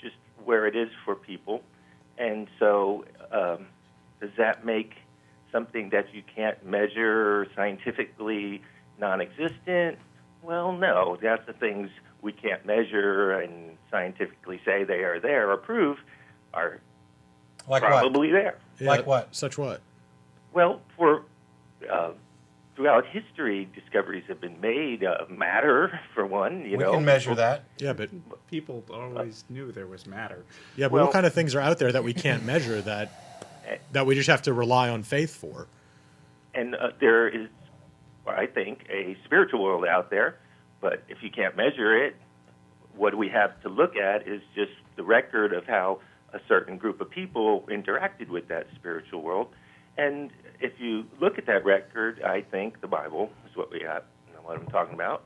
just where it is for people. And so does that make something that you can't measure scientifically non-existent? Well, no. That's the things we can't measure and scientifically say they are there or prove are Like probably there. Yeah, Like what? Such what? Well, for throughout history, discoveries have been made. Matter, for one, We can measure that. Yeah, but People always knew there was matter. yeah, but Well- what kind of things are out there that we can't measure that we just have to rely on faith for? And there is, I think, a spiritual world out there. But if you can't measure it, what we have to look at is just the record of how a certain group of people interacted with that spiritual world. And if you look at that record, I think the Bible is what we have, what I'm talking about.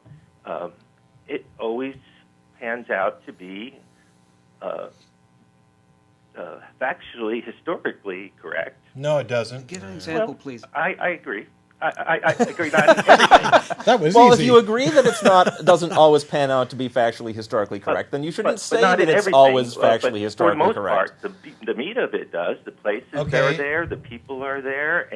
It always pans out to be factually, historically correct. No, it doesn't. Give an example, Well, please. I agree. I agree. Not everything. That was Well, easy. if you agree that it's not doesn't always pan out to be factually historically correct, then you shouldn't say not that in it's everything. always But factually for historically the most correct. part, the meat of it does. The places Okay. are there, the people are there,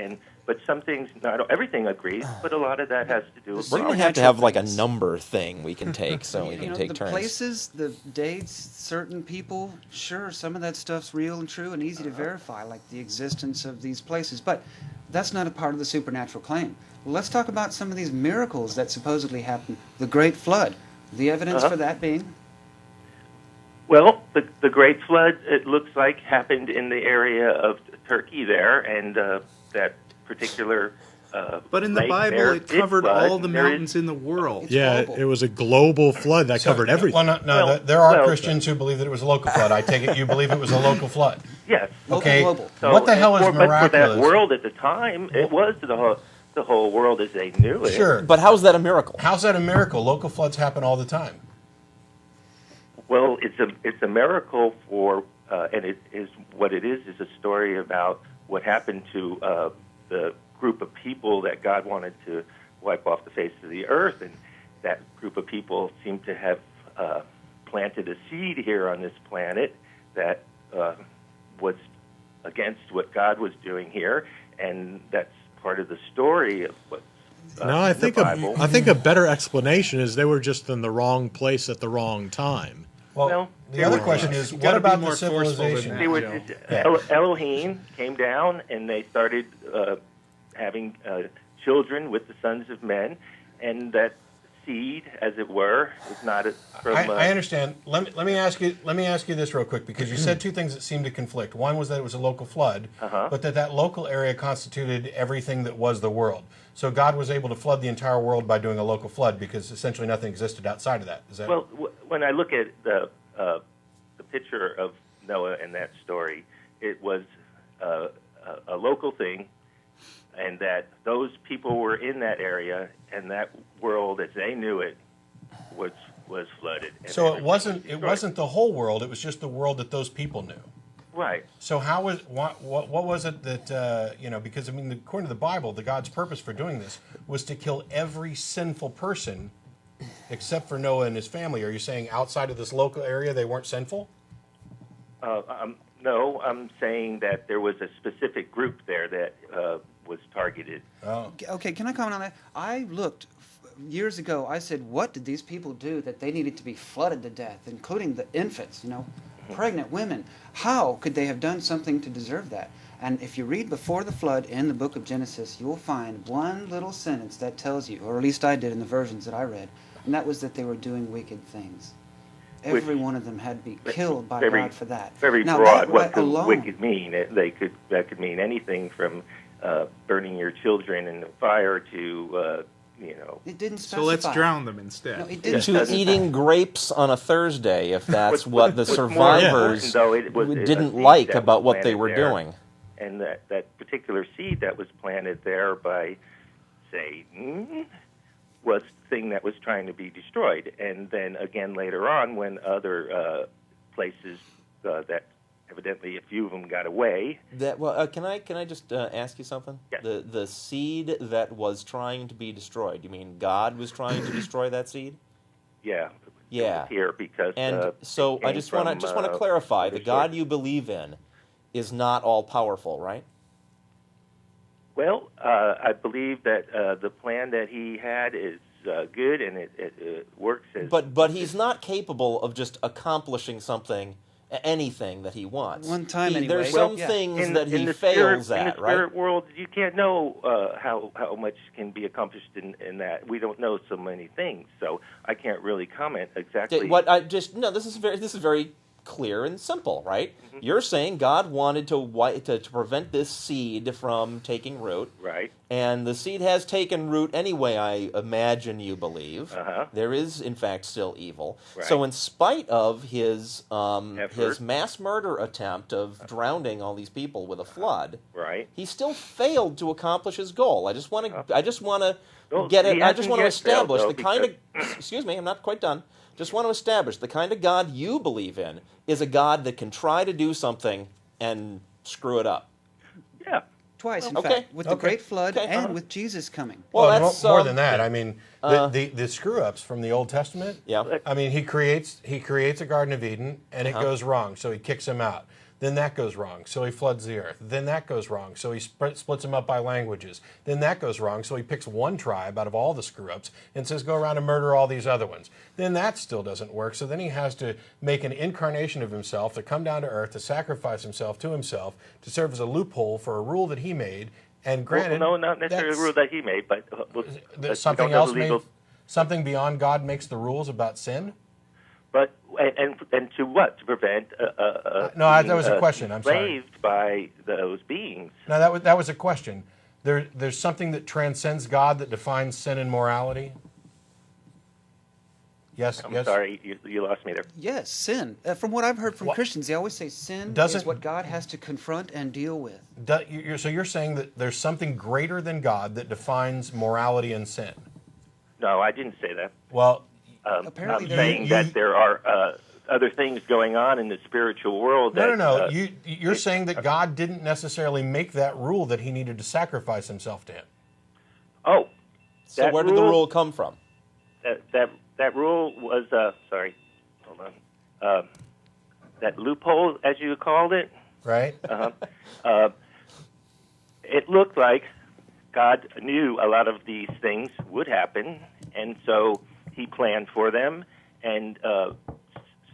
but some things, not everything agrees, but a lot of that has to do with We're going to supernatural have like a things. number thing we can take, so we You can know, take the turns. places, the dates, certain people, sure, some of that stuff's real and true and easy to verify, like the existence of these places. But that's not a part of the supernatural claim. Let's talk about some of these miracles that supposedly happened. The Great Flood. The evidence for that being? Well, the Great Flood, it looks like, happened in the area of Turkey there, and that particular But in the lake Bible, there it did covered flood. all the There is- mountains in the world. Yeah, global. it was a global flood that covered everything. Well, no, Well, there are well- Christians who believe that it was a local flood. I take it you believe it was a local flood. Yes. Local, Okay. global. So, What the hell is but for that miraculous? world at the time, it was the whole world as they knew it. Sure. But how's that a miracle? How's that a miracle? Local floods happen all the time. Well, it's a miracle for, and it is what it is a story about what happened to the group of people that God wanted to wipe off the face of the earth, and that group of people seemed to have planted a seed here on this planet that was against what God was doing here, and that's part of the story of what. No, I think the Bible. I think a better explanation is they were just in the wrong place at the wrong time. Well, the other question is, You what gotta be about more the forceful than civilization? that. They were Joe. Elohim came down and they started having children with the sons of men, and that seed, as it were, is not from. I understand. Let me ask you this real quick, because you said two things that seem to conflict. One was that it was a local flood, but that local area constituted everything that was the world. So God was able to flood the entire world by doing a local flood, because essentially nothing existed outside of that. Is that Well, when I look at the picture of Noah and that story, it was a local thing, and that those people were in that area, and that world, as they knew it, was flooded. And so? It everything wasn't. was It destroyed. wasn't the whole world. It was just the world that those people knew. Right. So how was what was it that because I mean, according to the Bible, the God's purpose for doing this was to kill every sinful person except for Noah and his family. Are you saying outside of this local area they weren't sinful? No, I'm saying that there was a specific group there that was targeted. Oh, Okay, can I comment on that? I looked years ago. I said, what did these people do that they needed to be flooded to death, including the infants, pregnant women? How could they have done something to deserve that? And if you read before the flood in the book of Genesis, you will find one little sentence that tells you, or at least I did in the versions that I read, and that was that they were doing wicked things. Every one of them had to be killed by God for that. Very Now, broad. that What right could alone, wicked mean? That could mean anything from burning your children in the fire to it didn't specify. So let's drown them instead. No, it didn't To specify. eating grapes on a Thursday, if that's what the what's more survivors important, though, it was a didn't seed like that about was what they planted were there. doing. And that particular seed that was planted there by Satan was the thing that was trying to be destroyed. And then again later on, when other places that evidently a few of them got away. Can I just ask you something? Yes. The seed that was trying to be destroyed. You mean God was trying to destroy that seed? Yeah. Yeah. Here because And so it I came just want from, to clarify: other the God sources. you believe in is not all powerful, right? Well, I believe that the plan that he had is good, and it works as. But he's not capable of just accomplishing something, anything that he wants. One time anyway. There's some Yeah. things that he in the fails spirit, in at, the right? spirit world, you can't know how much can be accomplished in that. We don't know so many things, so I can't really comment exactly. What I just no, this is very clear and simple, right? Mm-hmm. You're saying God wanted to prevent this seed from taking root, Right. and the seed has taken root anyway. I imagine you believe Uh-huh. there is, in fact, still evil. Right. So, in spite of his Effort. mass murder attempt of drowning all these people with a flood, Right. he still failed to accomplish his goal. I just want to Well, get it. he I just hasn't want to yet failed, establish though, the kind of. because- Excuse me, I'm not quite done. Just want to establish the kind of God you believe in is a God that can try to do something and screw it up. Yeah. Twice, in Okay. fact, with the Okay. Great Flood Okay. and with Jesus coming. Well, Well, that's more than that. I mean, uh, the screw ups from the Old Testament. Yeah. I mean, he creates a Garden of Eden, and it Uh-huh. goes wrong, so he kicks him out. Then that goes wrong, so he floods the earth. Then that goes wrong, so he splits them up by languages. Then that goes wrong, so he picks one tribe out of all the screw-ups and says, go around and murder all these other ones. Then that still doesn't work, so then he has to make an incarnation of himself to come down to earth, to sacrifice himself to himself, to serve as a loophole for a rule that he made. And granted, Well, no, not necessarily the that's- rule that he made, but there's we something don't have else the legal. made, something beyond God makes the rules about sin? But and to what? To prevent No, that was a question. I'm sorry. enslaved by those beings. No, that was a question. There's something that transcends God that defines sin and morality? Yes, I'm yes. sorry, you lost me there. Yes, sin. From what I've heard from What- Christians, they always say sin Doesn't- is what God has to confront and deal with. So you're saying that there's something greater than God that defines morality and sin? No, I didn't say that. Well, Apparently I'm there saying is. that there are other things going on in the spiritual world. no. That, You're saying that God didn't necessarily make that rule that he needed to sacrifice himself to him. Oh, so. that Where did the rule- rule come from? that rule was sorry, hold on. That loophole, as you called it. Right? It looked like God knew a lot of these things would happen, and so he planned for them. And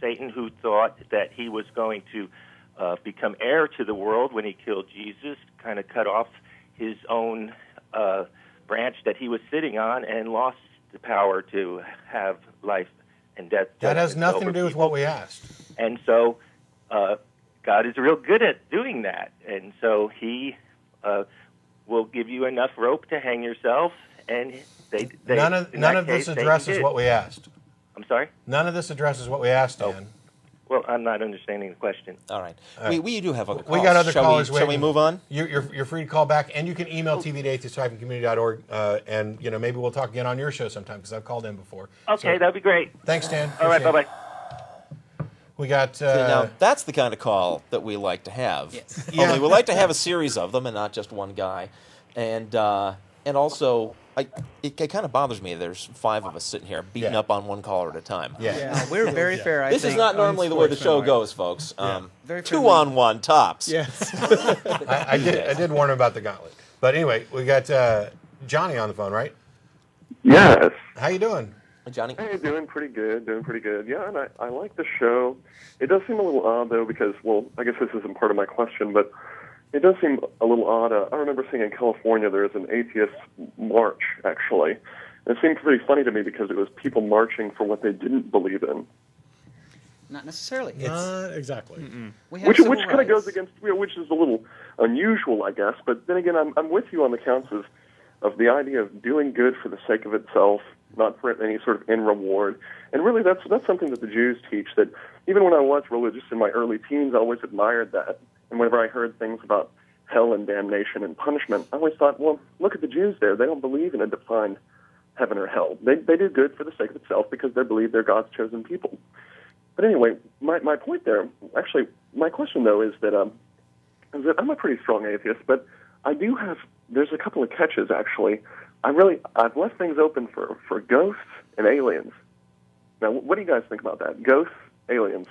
Satan, who thought that he was going to become heir to the world when he killed Jesus, kind of cut off his own branch that he was sitting on and lost the power to have life and death. That has judgment nothing to over do with people. what we asked. And so God is real good at doing that. And so he will give you enough rope to hang yourself. And None of this addresses what we asked. I'm sorry? None of this addresses what we asked, Dan. Well, I'm not understanding the question. All right. right. We do have other calls. We got other Shall callers Shall we waiting. move on? You're free to call back, and you can email tv@atheist-community.org, and maybe we'll talk again on your show sometime because I've called in before. Okay, So, that'd be great. thanks, Dan. All right, Appreciate bye-bye. it. We got Now, that's the kind of call that we like to have. Yes. Yeah. Only we like to have a series of them and not just one guy. And also, it kind of bothers me. There's 5 of us sitting here beating Yeah. up on one caller at a time. yeah. We're very fair, I This think. is not normally the way the show Unsportsmanlike. goes, folks. Very 2 friendly. on 1 tops. Yes. I did warn him about the gauntlet, but anyway, we got Johnny on the phone, right? Yes. How you doing? Johnny? Hey, doing pretty good. Yeah, and I like the show. It does seem a little odd, though, because, well, I guess this isn't part of my question, but it does seem a little odd. I remember seeing in California there is an atheist march, actually. And it seemed pretty funny to me because it was people marching for what they didn't believe in. Not necessarily. Not exactly. We have Which civil kind of goes rights. against, which is a little unusual, I guess. But then again, I'm with you on the counts of the idea of doing good for the sake of itself, not for any sort of end reward. And really, that's something that the Jews teach. That even when I was religious in my early teens, I always admired that. And whenever I heard things about hell and damnation and punishment, I always thought, well, look at the Jews there. They don't believe in a defined heaven or hell. They do good for the sake of itself because they believe they're God's chosen people. But anyway, my point there, actually, my question, though, is that I'm a pretty strong atheist, but I do have, there's a couple of catches, actually. I've left things open for ghosts and aliens. Now, what do you guys think about that? Ghosts, aliens?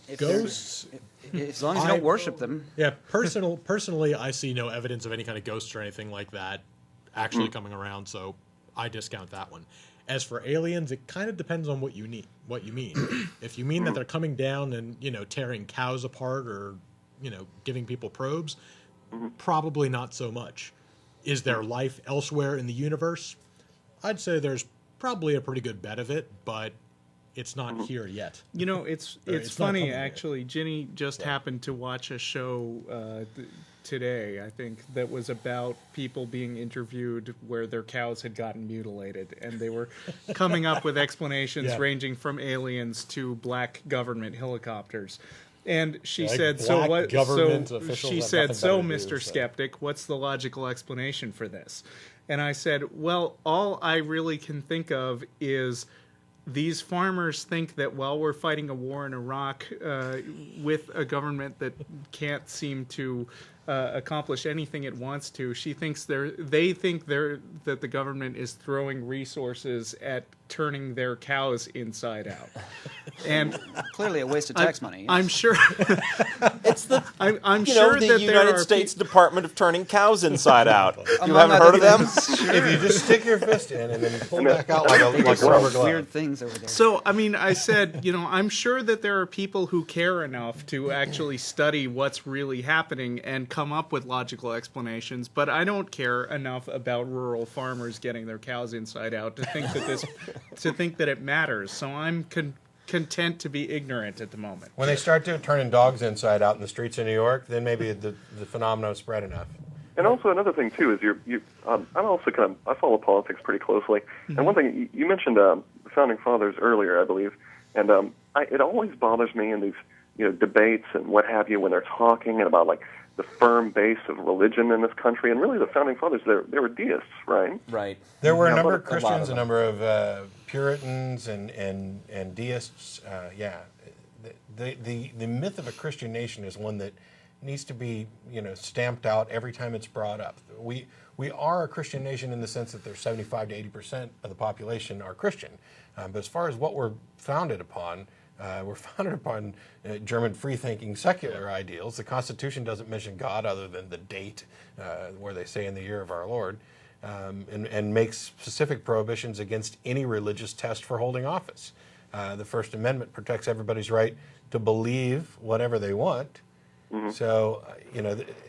If they're- Ghosts. As long as you don't worship them. Yeah, personally, I see no evidence of any kind of ghosts or anything like that actually coming around, so I discount that one. As for aliens, it kind of depends on what you mean. If you mean that they're coming down and tearing cows apart or giving people probes, probably not so much. Is there life elsewhere in the universe? I'd say there's probably a pretty good bet of it, but it's not here yet. It's it's not funny coming yet. actually. Ginny just happened to watch a show today, I think, that was about people being interviewed where their cows had gotten mutilated, and they were coming up with explanations Yeah. ranging from aliens to black government helicopters. And she Like said, "So black what?" government So officials she have said, nothing "So, better to do, Mr. so." Skeptic, what's the logical explanation for this?" And I said, "Well, all I really can think of is." These farmers think that while we're fighting a war in Iraq with a government that can't seem to accomplish anything it wants to, they think that the government is throwing resources at turning their cows inside out. And Clearly a waste of tax money. Yes. I'm sure It's the I'm you sure know, the that there United are States Department of Turning Cows Inside Out. You Among haven't other heard of them? things, sure. If you just stick your fist in and then pull back out like They a do rubber some glove. weird things over there. So, I mean, I said, I'm sure that there are people who care enough to actually study what's really happening and come up with logical explanations, but I don't care enough about rural farmers getting their cows inside out to think that it matters. So I'm content to be ignorant at the moment. When they start turning dogs inside out in the streets of New York, then maybe the phenomenon spread enough. And also another thing too is I'm also I follow politics pretty closely. And one thing you mentioned the founding fathers earlier, I believe, and it always bothers me in these debates and what have you when they're talking about like the firm base of religion in this country. And really, the founding fathers they were deists, right? Right. There were a Yeah, number but of a lot of Christians, a them. number of Puritans, and deists. The myth of a Christian nation is one that needs to be stamped out every time it's brought up. We are a Christian nation in the sense that there's 75 to 80% of the population are Christian, but as far as what we're founded upon. We're founded upon German free-thinking secular ideals. The Constitution doesn't mention God other than the date where they say in the year of our Lord, and makes specific prohibitions against any religious test for holding office. The First Amendment protects everybody's right to believe whatever they want. So,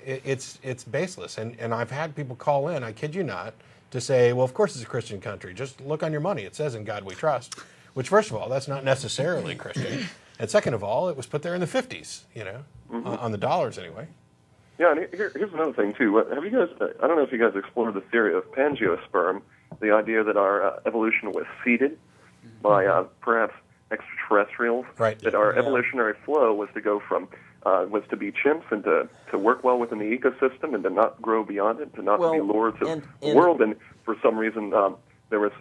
it's baseless. And I've had people call in, I kid you not, to say, well, of course it's a Christian country. Just look on your money. It says in God we trust. Which, first of all, that's not necessarily Christian. And second of all, it was put there in the 50s, on the dollars anyway. Yeah, and here's another thing too. Have you guys? I don't know if you guys explored the theory of pangeosperm, the idea that our evolution was seeded by perhaps extraterrestrials. Right. That our evolutionary flow was to go from was to be chimps and to work well within the ecosystem and to not grow beyond it, to not be lords of the world. And for some reason, there was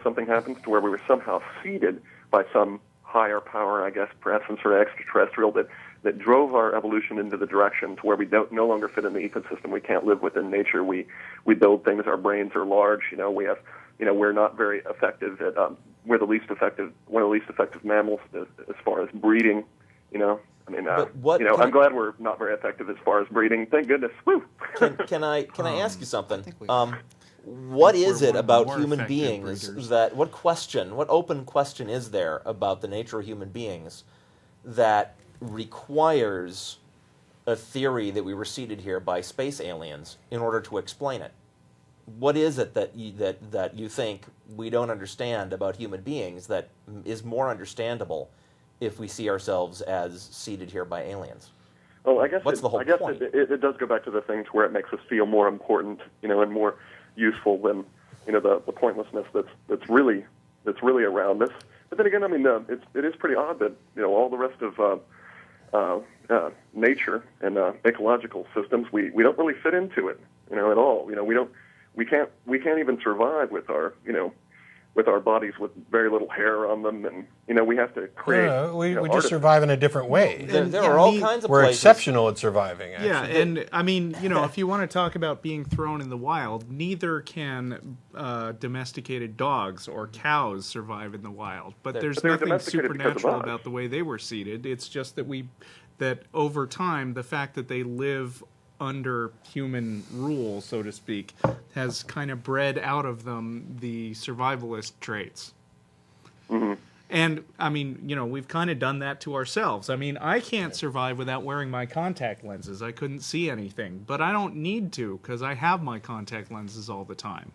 something happens to where we were somehow seeded by some higher power, I guess, perhaps some sort of extraterrestrial that drove our evolution into the direction to where we no longer fit in the ecosystem. We can't live within nature. We build things. Our brains are large. We have we're not very effective at we're the least effective one of the least effective mammals as far as breeding. I mean, I'm glad we're not very effective as far as breeding. Thank goodness. Woo. Can I ask you something? think we- What is we're it one about more human effective beings breeders. what open question is there about the nature of human beings that requires a theory that we were seeded here by space aliens in order to explain it? What is it that you think we don't understand about human beings that is more understandable if we see ourselves as seeded here by aliens? Well, I guess What's the whole I guess point? it does go back to the thing to where it makes us feel more important, and more useful than the pointlessness that's really around us. But then again, I mean, it is pretty odd that all the rest of nature and ecological systems we don't really fit into it, at all. We can't even survive with our with our bodies with very little hair on them, and we have to create. We just artists. survive in a different way. There are all kinds of We're places. exceptional at surviving. Actually. Yeah, and I mean, if you want to talk about being thrown in the wild, neither can domesticated dogs or cows survive in the wild. But there's But they're nothing domesticated because of supernatural us. about the way they were seeded. It's just that over time, the fact that they live under human rule, so to speak, has kind of bred out of them the survivalist traits. Mm-hmm. And, I mean, we've kind of done that to ourselves. I mean, I can't survive without wearing my contact lenses. I couldn't see anything. But I don't need to, because I have my contact lenses all the time.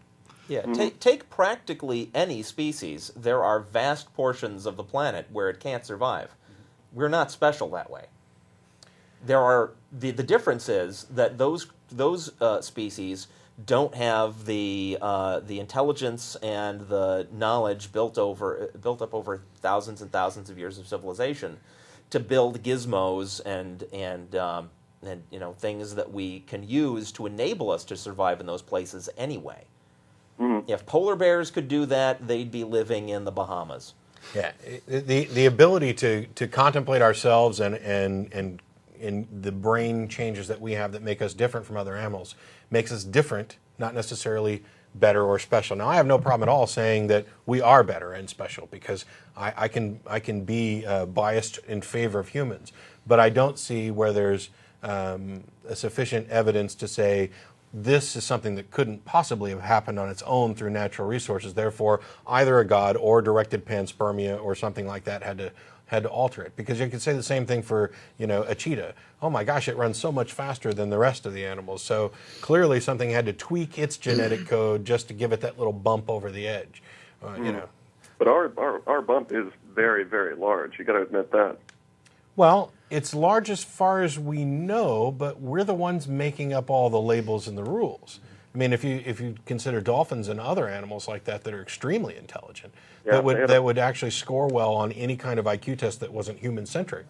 Yeah, take practically any species. There are vast portions of the planet where it can't survive. We're not special that way. There are the difference is that those species don't have the intelligence and the knowledge built up over thousands and thousands of years of civilization to build gizmos and things that we can use to enable us to survive in those places anyway. Mm-hmm. If polar bears could do that, they'd be living in the Bahamas. Yeah, the ability to contemplate ourselves and the brain changes that we have that make us different from other animals makes us different, not necessarily better or special. Now, I have no problem at all saying that we are better and special because I can be biased in favor of humans, but I don't see where there's a sufficient evidence to say this is something that couldn't possibly have happened on its own through natural resources. Therefore, either a god or directed panspermia or something like that had to alter it. Because you could say the same thing for a cheetah. Oh my gosh, it runs so much faster than the rest of the animals. So clearly something had to tweak its genetic code just to give it that little bump over the edge. But our bump is very, very large. You got to admit that. Well, it's large as far as we know, but we're the ones making up all the labels and the rules. I mean, if you consider dolphins and other animals like that are extremely intelligent, Yeah, that would actually score well on any kind of IQ test that wasn't human-centric,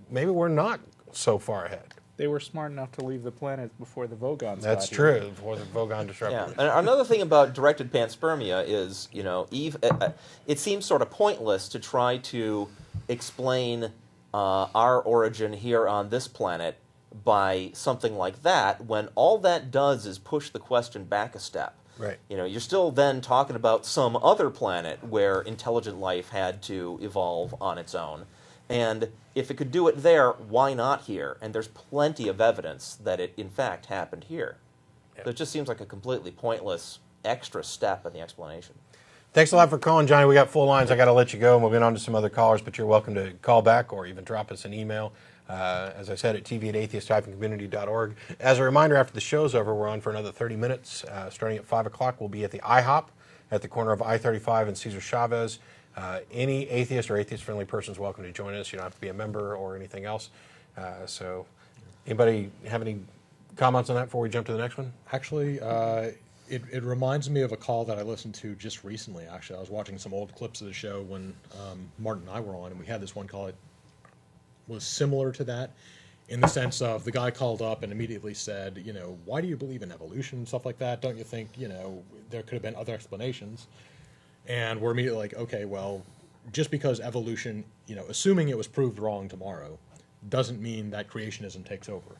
maybe we're not so far ahead. They were smart enough to leave the planet before the Vogons That's got here. true, before the Vogon disrupted. Yeah, and another thing about directed panspermia is, it seems sort of pointless to try to explain our origin here on this planet by something like that when all that does is push the question back a step. Right. You're still then talking about some other planet where intelligent life had to evolve on its own. And if it could do it there, why not here? And there's plenty of evidence that it, in fact, happened here. Yeah. So it just seems like a completely pointless extra step in the explanation. Thanks a lot for calling, Johnny. We got full lines. I got to let you go, and we'll get on to some other callers, but you're welcome to call back or even drop us an email. As I said, at tv@atheist-community.org. As a reminder, after the show's over, we're on for another 30 minutes. Starting at 5 o'clock, we'll be at the IHOP at the corner of I-35 and Cesar Chavez. Any atheist or atheist-friendly person is welcome to join us. You don't have to be a member or anything else. So anybody have any comments on that before we jump to the next one? Actually, it reminds me of a call that I listened to just recently. Actually, I was watching some old clips of the show when Martin and I were on, and we had this one call. It was similar to that in the sense of the guy called up and immediately said, why do you believe in evolution and stuff like that? Don't you think, there could have been other explanations? And we're immediately like, okay, well, just because evolution, assuming it was proved wrong tomorrow, doesn't mean that creationism takes over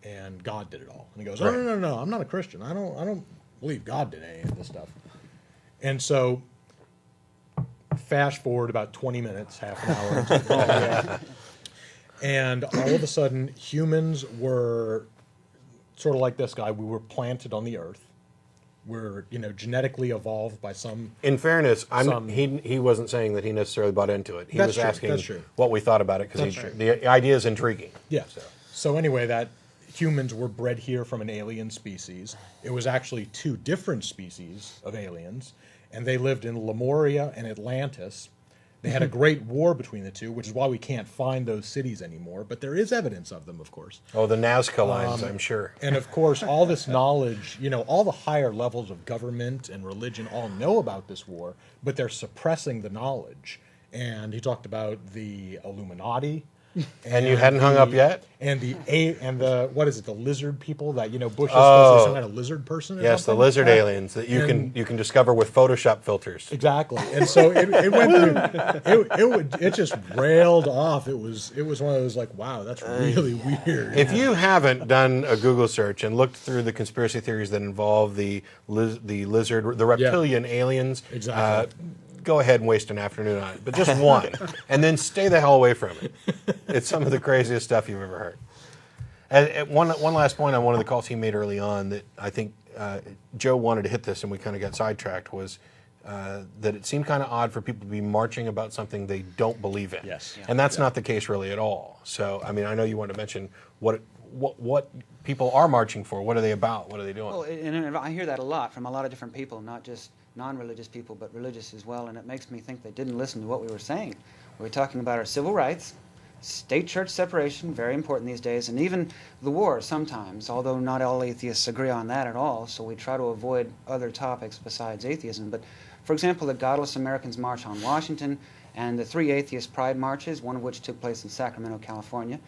and God did it all. And he goes, Right. oh, no, I'm not a Christian. I don't believe God did any of this stuff. And so fast forward about 20 minutes, half an hour into the call, and all of a sudden humans were sort of like this guy. We were planted on the earth. We're genetically evolved by some. In fairness, he wasn't saying that he necessarily bought into it. He That's was true, asking that's true. what we thought about it because That's true. the idea is intriguing. Yeah. So anyway, that humans were bred here from an alien species. It was actually two different species of aliens, and they lived in Lemuria and Atlantis. They had a great war between the two, which is why we can't find those cities anymore, but there is evidence of them, of course. Oh, the Nazca lines, I'm sure. And of course, all this knowledge, all the higher levels of government and religion all know about this war, but they're suppressing the knowledge. And he talked about the Illuminati, And you hadn't hung up yet? And the what is it? The lizard people that Bush is supposed to be some kind of lizard person. Or Yes, the something? lizard aliens that you And- can discover with Photoshop filters. Exactly, and so it went through. It just railed off. It was one of those like, wow, that's really weird. If you haven't done a Google search and looked through the conspiracy theories that involve the lizard, the reptilian aliens, Exactly. go ahead and waste an afternoon on it, but just one, and then stay the hell away from it. It's some of the craziest stuff you've ever heard. And one last point on one of the calls he made early on that I think Joe wanted to hit this, and we kind of got sidetracked, was that it seemed kind of odd for people to be marching about something they don't believe in. Yes. Yeah. And that's not the case really at all. So, I mean, I know you want to mention what people are marching for. What are they about? What are they doing? Well, and I hear that a lot from a lot of different people, not just non-religious people, but religious as well, and it makes me think they didn't listen to what we were saying. We were talking about our civil rights, state-church separation, very important these days, and even the war sometimes, although not all atheists agree on that at all, so we try to avoid other topics besides atheism. But, for example, the Godless Americans March on Washington and the 3 atheist pride marches, one of which took place in Sacramento, California.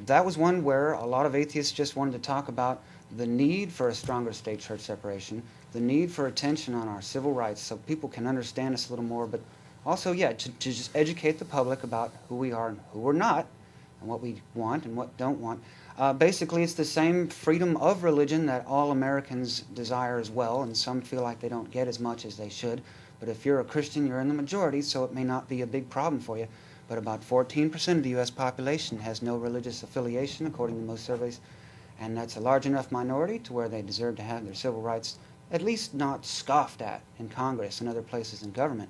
That was one where a lot of atheists just wanted to talk about the need for a stronger state-church separation, the need for attention on our civil rights so people can understand us a little more, but also, to just educate the public about who we are and who we're not, and what we want and what don't want. Basically, it's the same freedom of religion that all Americans desire as well, and some feel like they don't get as much as they should. But if you're a Christian, you're in the majority, so it may not be a big problem for you. But about 14% of the U.S. population has no religious affiliation, according to most surveys, and that's a large enough minority to where they deserve to have their civil rights at least not scoffed at in Congress and other places in government.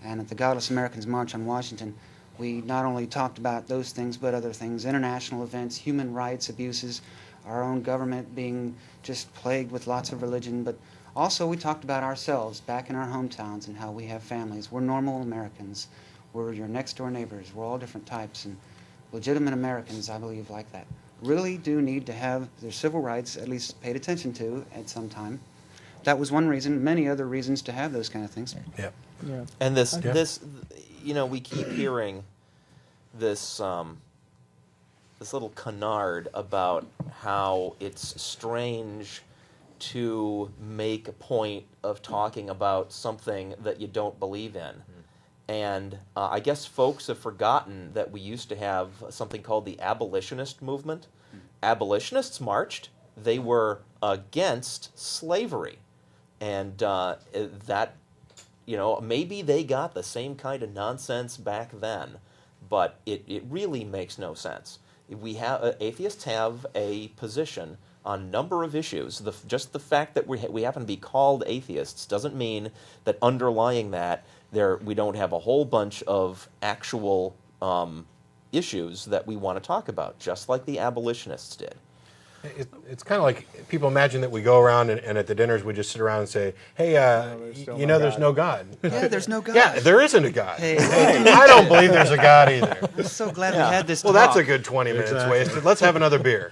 And at the Godless Americans March on Washington, we not only talked about those things, but other things, international events, human rights abuses, our own government being just plagued with lots of religion, but also we talked about ourselves back in our hometowns and how we have families. We're normal Americans. We're your next-door neighbors. We're all different types, and legitimate Americans, I believe, like that, really do need to have their civil rights at least paid attention to at some time. That was one reason, many other reasons to have those kind of things. Yeah. Yeah. And this, we keep hearing this this little canard about how it's strange to make a point of talking about something that you don't believe in. And I guess folks have forgotten that we used to have something called the abolitionist movement. Abolitionists marched. They were against slavery. And that, maybe they got the same kind of nonsense back then, but it really makes no sense. Atheists have a position on a number of issues. Just the fact that we happen to be called atheists doesn't mean that underlying that we don't have a whole bunch of actual issues that we want to talk about, just like the abolitionists did. It's kind of like people imagine that we go around and at the dinners we just sit around and say, hey, there's no God. Yeah, there's no God. Yeah, there isn't a God. Hey. I don't believe there's a God either. I'm so glad we had this Well, talk. that's a good 20 minutes Exactly. wasted. Let's have another beer.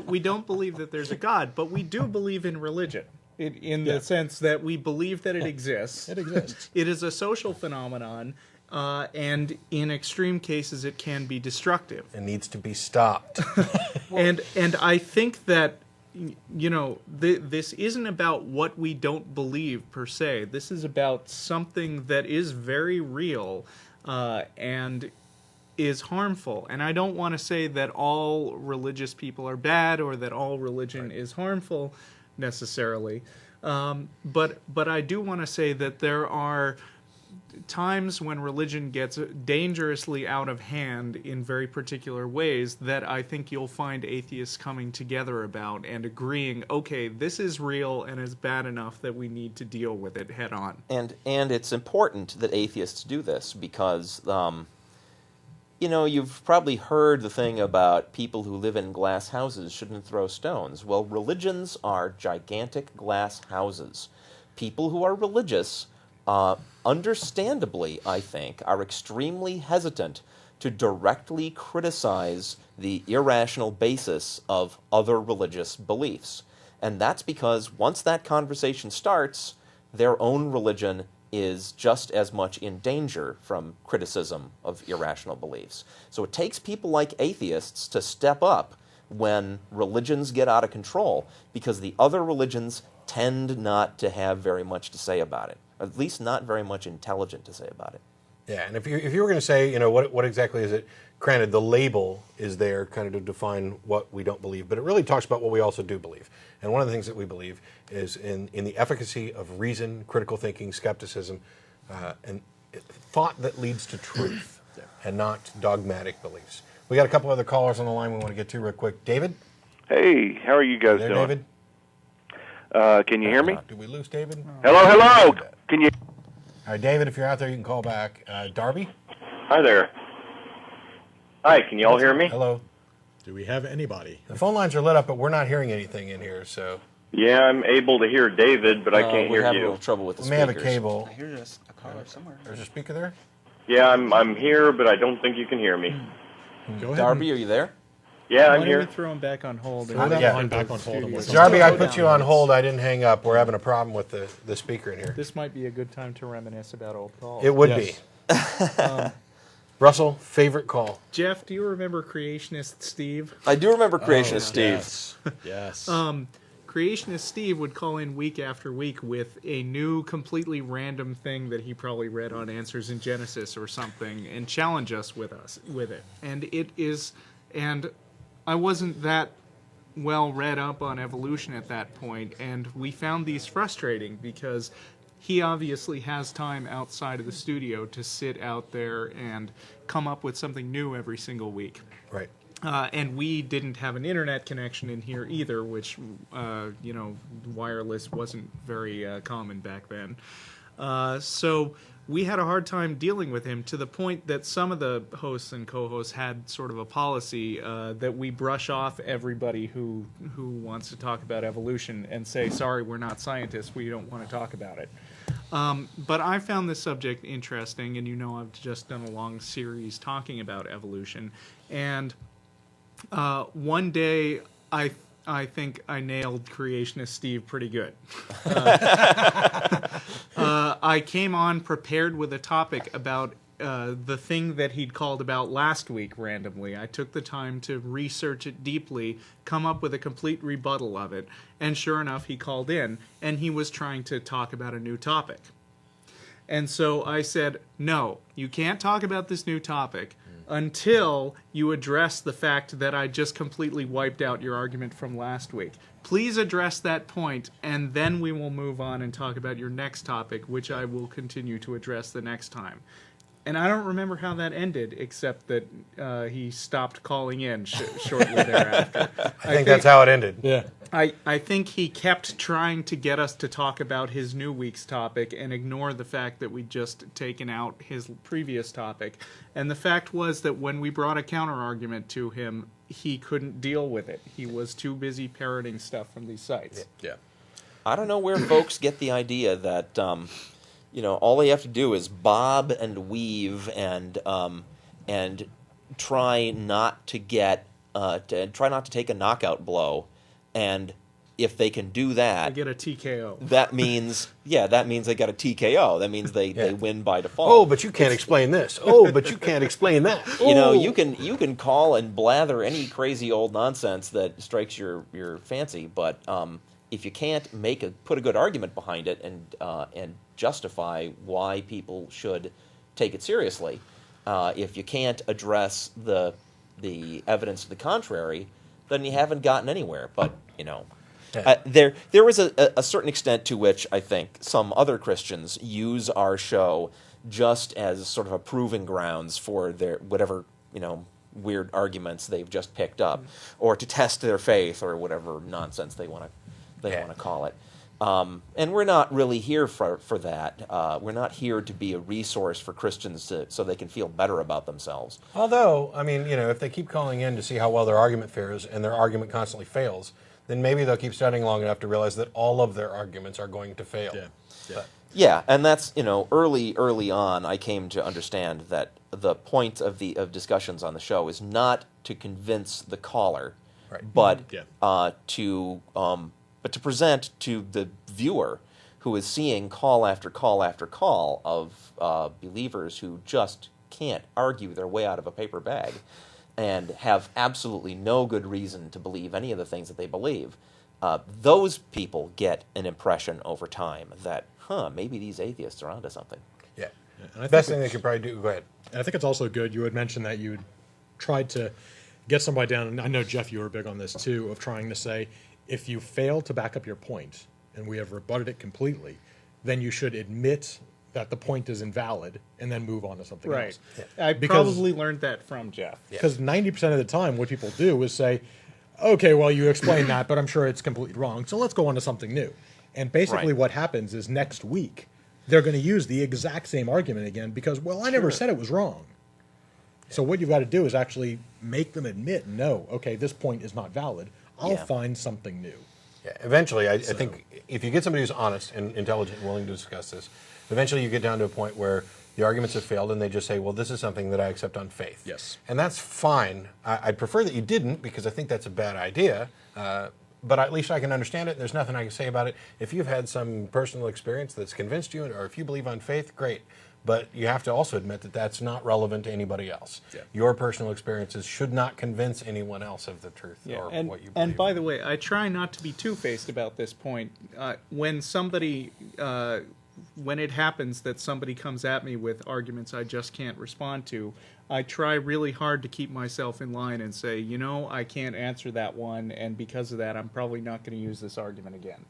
We don't believe that there's a God, but we do believe in religion. In the sense that we believe that it exists. It exists. It is a social phenomenon, and in extreme cases, it can be destructive. It needs to be stopped. And I think that this isn't about what we don't believe per se. This is about something that is very real and is harmful. And I don't want to say that all religious people are bad or that all religion is harmful necessarily. But I do want to say that there are times when religion gets dangerously out of hand in very particular ways that I think you'll find atheists coming together about and agreeing, okay, this is real and is bad enough that we need to deal with it head on. And it's important that atheists do this because, you've probably heard the thing about people who live in glass houses shouldn't throw stones. Well, religions are gigantic glass houses. People who are religious, understandably, I think, are extremely hesitant to directly criticize the irrational basis of other religious beliefs. And that's because once that conversation starts, their own religion is just as much in danger from criticism of irrational beliefs. So it takes people like atheists to step up when religions get out of control, because the other religions tend not to have very much to say about it, or at least not very much intelligent to say about it. Yeah, and if you were going to say, what exactly is it? Granted, the label is there kind of to define what we don't believe, but it really talks about what we also do believe. And one of the things that we believe is in the efficacy of reason, critical thinking, skepticism, and thought that leads to truth, and not dogmatic beliefs. We got a couple other callers on the line we want to get to real quick. David? Hey, how are you guys There, doing? David? Can you hear me? Did we lose David? Hello. Can you? All right, David, if you're out there, you can call back. Darby? Hi there. Hi, can you all hear me? Hello. Do we have anybody? The phone lines are lit up, but we're not hearing anything in here, so Yeah, I'm able to hear David, but I can't we hear have a you. little trouble with the we may have a speakers. cable. I hear just a caller somewhere. There's a speaker there? Yeah, I'm here, but I don't think you can hear me. Go ahead. Darby, are you there? Yeah, Why I'm don't here. we throw him back on hold? Throw that Yeah. line back on hold. And we'll Darby, I Go put down. you on hold. I didn't hang up. We're having a problem with the speaker in here. This might be a good time to reminisce about old calls. It would Yes. be. Russell, favorite call? Jeff, do you remember Creationist Steve? I do remember Creationist Steve. Yes. Creationist Steve would call in week after week with a new, completely random thing that he probably read on Answers in Genesis or something, and challenge us with it. And I wasn't that well read up on evolution at that point, and we found these frustrating because he obviously has time outside of the studio to sit out there and come up with something new every single week. Right. And we didn't have an internet connection in here either, which, wireless wasn't very common back then. So we had a hard time dealing with him, to the point that some of the hosts and co-hosts had sort of a policy that we brush off everybody who wants to talk about evolution and say, sorry, we're not scientists, we don't want to talk about it. But I found this subject interesting, and I've just done a long series talking about evolution, and one day I think I nailed Creationist Steve pretty good. I came on prepared with a topic about the thing that he'd called about last week randomly. I took the time to research it deeply, come up with a complete rebuttal of it, and sure enough, he called in, and he was trying to talk about a new topic. And so I said, no, you can't talk about this new topic until you address the fact that I just completely wiped out your argument from last week. Please address that point, and then we will move on and talk about your next topic, which I will continue to address the next time. And I don't remember how that ended, except that he stopped calling in shortly thereafter. I think that's how it ended. yeah. I think he kept trying to get us to talk about his new week's topic and ignore the fact that we'd just taken out his previous topic. And the fact was that when we brought a counter-argument to him, he couldn't deal with it. He was too busy parroting stuff from these sites. Yeah. I don't know where folks get the idea that all they have to do is bob and weave and try not to take a knockout blow, and if they can do I that, get a TKO. that means they got a TKO. That means they win by default. Oh, but you can't explain this. Oh, but you can't explain that. You can call and blather any crazy old nonsense that strikes your fancy, but if you can't put a good argument behind it and justify why people should take it seriously, if you can't address the evidence to the contrary, then you haven't gotten anywhere. But there is a certain extent to which I think some other Christians use our show just as sort of a proving grounds for their whatever weird arguments they've just picked up, or to test their faith, or whatever nonsense they want to call it. And we're not really here for that. We're not here to be a resource for Christians so they can feel better about themselves. Although, I mean, if they keep calling in to see how well their argument fares and their argument constantly fails, then maybe they'll keep studying long enough to realize that all of their arguments are going to fail. Yeah. Yeah, and that's early on I came to understand that the point of discussions on the show is not to convince the caller, Right. but Yeah. to present to the viewer who is seeing call after call after call of believers who just can't argue their way out of a paper bag and have absolutely no good reason to believe any of the things that they believe. Those people get an impression over time that, maybe these atheists are onto something. Yeah. And I Best think thing they could probably do. Go ahead. And I think it's also good. You had mentioned that you had tried to get somebody down, and I know, Jeff, you were big on this too, of trying to say, if you fail to back up your point, and we have rebutted it completely, then you should admit that the point is invalid and then move on to something Right. else. I Because- probably learned that from Jeff. Because 90% of the time, what people do is say, okay, well, you explained that, but I'm sure it's completely wrong, so let's go on to something new. And basically Right. what happens is next week, they're going to use the exact same argument again because, well, I never said it was wrong. So what you've got to do is actually make them admit, no, okay, this point is not valid. I'll Yeah. find something new. Yeah, eventually, I think if you get somebody who's honest and intelligent and willing to discuss this, eventually you get down to a point where the arguments have failed and they just say, well, this is something that I accept on faith. Yes. And that's fine. I'd prefer that you didn't because I think that's a bad idea. But at least I can understand it. There's nothing I can say about it. If you've had some personal experience that's convinced you, or if you believe on faith, great. But you have to also admit that that's not relevant to anybody else. Yeah. Your personal experiences should not convince anyone else of the truth or and, what you believe. and by the way, I try not to be two-faced about this point. When somebody, when it happens that somebody comes at me with arguments I just can't respond to, I try really hard to keep myself in line and say, I can't answer that one, and because of that, I'm probably not going to use this argument again.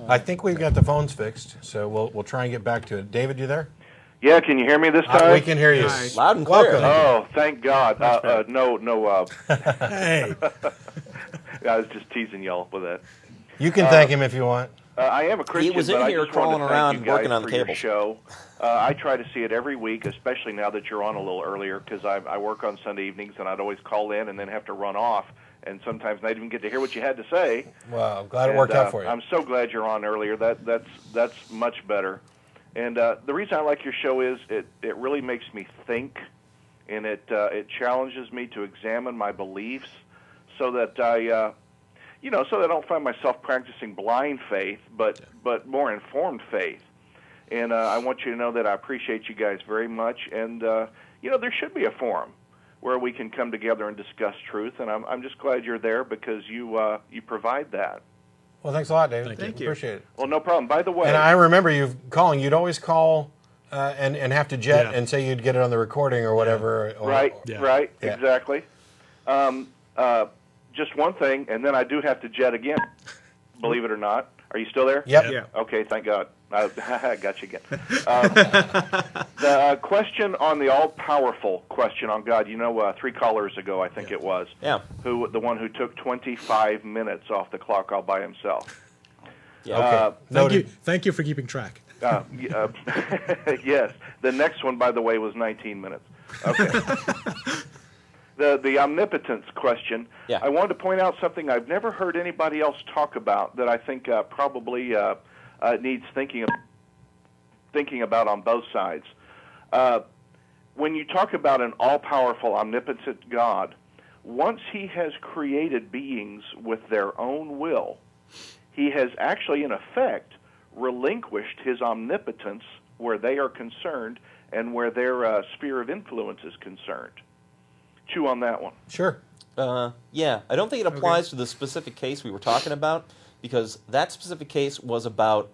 I think we've got the phones fixed, so we'll try and get back to it. David, you there? Yeah, can you hear me this time? We can hear you. Hi. Loud and clear. Welcome. Oh, thank God. No. Hey, I was just teasing y'all with that. You can thank him if you want. I am a Christian, was in but here I just wanted crawling to thank around you guys working on the for your cable. show. I try to see it every week, especially now that you're on a little earlier, because I work on Sunday evenings, and I'd always call in and then have to run off, and sometimes not even get to hear what you had to say. Well, I'm glad it worked out for you. I'm so glad you're on earlier. That's much better. And the reason I like your show is it really makes me think, and it challenges me to examine my beliefs, so that I don't find myself practicing blind faith, but more informed faith. And I want you to know that I appreciate you guys very much. And there should be a forum where we can come together and discuss truth. And I'm just glad you're there because you provide that. Well, thanks a lot, David. Thank you. Appreciate it. Well, no problem. By the way, And I remember you calling. You'd always call and have to jet Yeah. and say you'd get it on the recording or whatever. right, Yeah. right, Yeah. exactly. Just one thing, and then I do have to jet again. Believe it or not. Are you still there? Yep. Yeah. Okay, thank God. I got you again. The question on the all-powerful question on God, 3 callers ago, I think it was, Yeah. the one who took 25 minutes off the clock all by himself. Yeah. Okay. Noted. thank you for keeping track. Yes. The next one, by the way, was 19 minutes. Okay. The omnipotence question. Yeah. I wanted to point out something I've never heard anybody else talk about that I think probably needs thinking about on both sides. When you talk about an all-powerful, omnipotent God, once He has created beings with their own will, He has actually, in effect, relinquished His omnipotence where they are concerned and where their sphere of influence is concerned. Chew on that one. Sure. Yeah, I don't think it applies to the specific case we were talking about because that specific case was about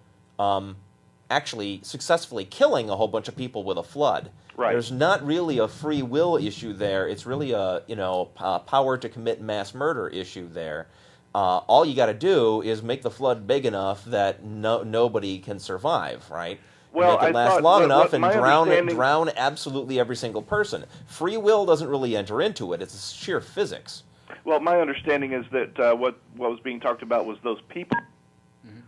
actually successfully killing a whole bunch of people with a flood. Right. There's not really a free will issue there. It's really a power to commit mass murder issue there. All you got to do is make the flood big enough that nobody can survive, right? Well, make it I last thought long what enough and my understanding- drown absolutely every single person. Free will doesn't really enter into it. It's sheer physics. Well, my understanding is that what was being talked about was those people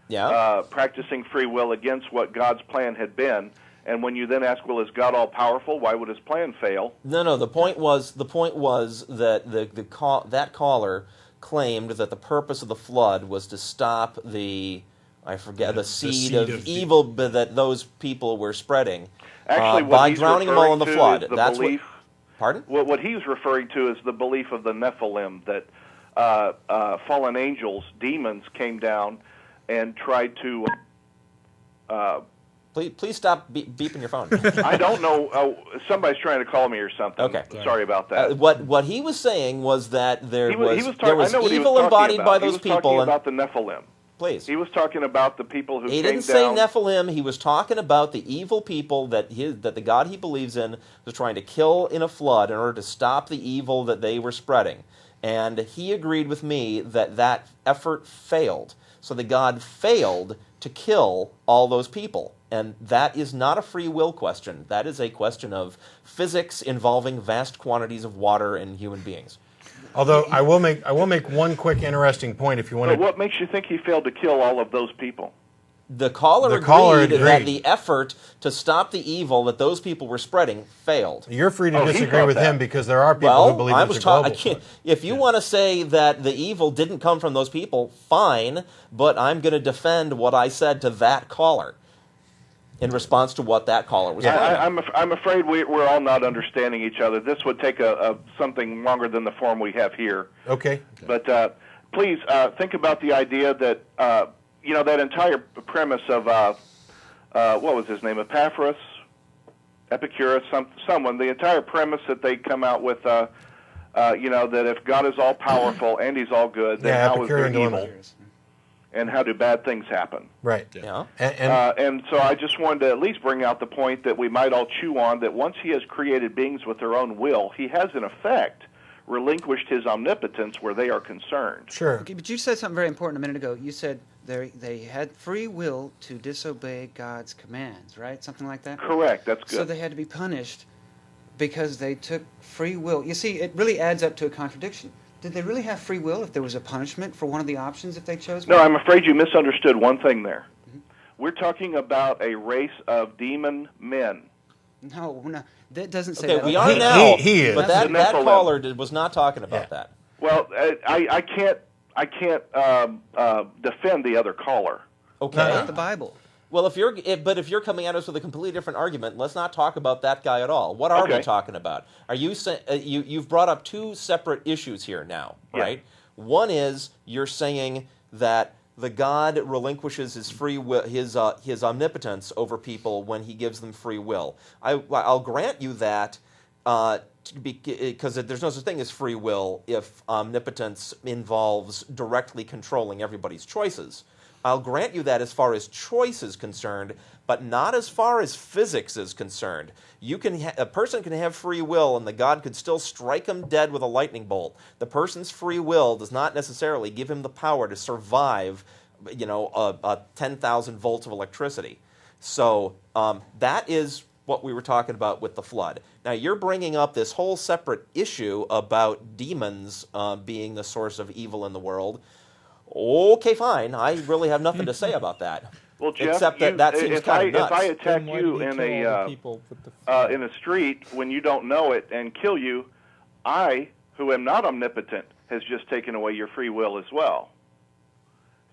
Yeah. practicing free will against what God's plan had been. And when you then ask, well, is God all powerful? Why would His plan fail? No. The point was that that caller claimed that the purpose of the flood was to stop the seed of evil that those people were spreading Actually, what by he's drowning them all in the referring to flood. is the That's belief. Pardon? What he's referring to is the belief of the Nephilim, that fallen angels, demons, came down and tried to Please stop beeping your phone. I don't know. Somebody's trying to call me or something. Okay. Sorry about that. What he was saying was that there was evil embodied by those people. He was talking about the Nephilim. Please. He was talking about the people who He came didn't say Nephilim. He was talking about the evil people that the God he believes in was trying to kill in a flood in order to stop the evil that they were spreading. And he agreed with me that effort failed. So the God failed to kill all those people. And that is not a free will question. That is a question of physics involving vast quantities of water and human beings. Although I will make one quick interesting point if you want But to. what makes you think he failed to kill all of those people? The caller agreed that the effort to stop the evil that those people were spreading failed. You're free to disagree with him because there are people who believe it's a global flood. If you want to say that the evil didn't come from those people, fine, but I'm going to defend what I said to that caller in response to what that caller was saying. I'm afraid we're all not understanding each other. This would take something longer than the form we have here. Okay. But please think about the idea that that entire premise of what was his name, Epaphras, Epicurus, someone. The entire premise that they come out with, that if God is all powerful and He's all good, then how is there evil? And how do bad things happen? Right. Yeah. And so I just wanted to at least bring out the point that we might all chew on, that once he has created beings with their own will, he has, in effect, relinquished his omnipotence where they are concerned. Sure. Okay, but you said something very important a minute ago. You said they had free will to disobey God's commands, right? Something like that? Correct. That's good. So they had to be punished because they took free will. You see, it really adds up to a contradiction. Did they really have free will if there was a punishment for one of the options if they chose? No, I'm afraid you misunderstood one thing there. Mm-hmm. We're talking about a race of demon men. No, that doesn't say okay, that. We are now. He is. But that caller was not talking about that. Well, I can't defend the other caller. Okay. Not the Bible. Well, if you're coming at us with a completely different argument, let's not talk about that guy at all. What are we talking about? Are you you've brought up two separate issues here now, right? Yeah. One is you're saying that the God relinquishes his free will, his omnipotence over people when he gives them free will. I'll grant you that because there's no such thing as free will if omnipotence involves directly controlling everybody's choices. I'll grant you that as far as choice is concerned, but not as far as physics is concerned. A person can have free will, and the God could still strike him dead with a lightning bolt. The person's free will does not necessarily give him the power to survive, 10,000 volts of electricity. So that is what we were talking about with the flood. Now, you're bringing up this whole separate issue about demons being the source of evil in the world. Okay, fine. I really have nothing to say about that. Well, Jeff, except that seems kind of nuts. If I attack you in a street when you don't know it and kill you, I, who am not omnipotent, has just taken away your free will as well.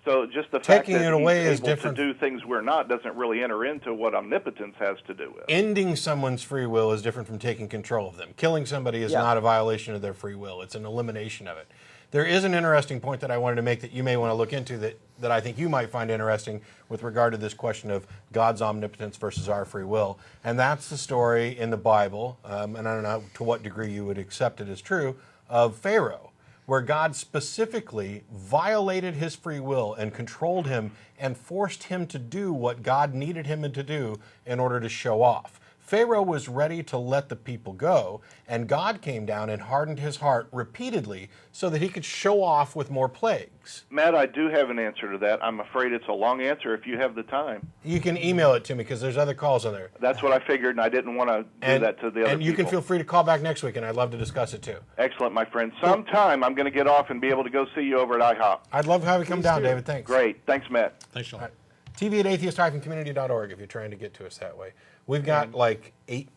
So just the fact that he's able to do things we're not doesn't really enter into what omnipotence has to do with. Ending someone's free will is different from taking control of them. Killing somebody is not a violation of their free will. It's an elimination of it. There is an interesting point that I wanted to make that you may want to look into that I think you might find interesting with regard to this question of God's omnipotence versus our free will. And that's the story in the Bible, and I don't know to what degree you would accept it as true, of Pharaoh, where God specifically violated his free will and controlled him and forced him to do what God needed him to do in order to show off. Pharaoh was ready to let the people go, and God came down and hardened his heart repeatedly so that he could show off with more plagues. Matt, I do have an answer to that. I'm afraid it's a long answer if you have the time. You can email it to me because there's other calls on there. That's what I figured, and I didn't want to do that to the other And you people. can feel free to call back next week, and I'd love to discuss it too. Excellent, my friend. Sometime I'm going to get off and be able to go see you over at IHOP. I'd love to have you come down, David. Thanks. Great. Thanks, Matt. Thanks, Sean. Right. TV at atheist-community.org if you're trying to get to us that way. We've got like 9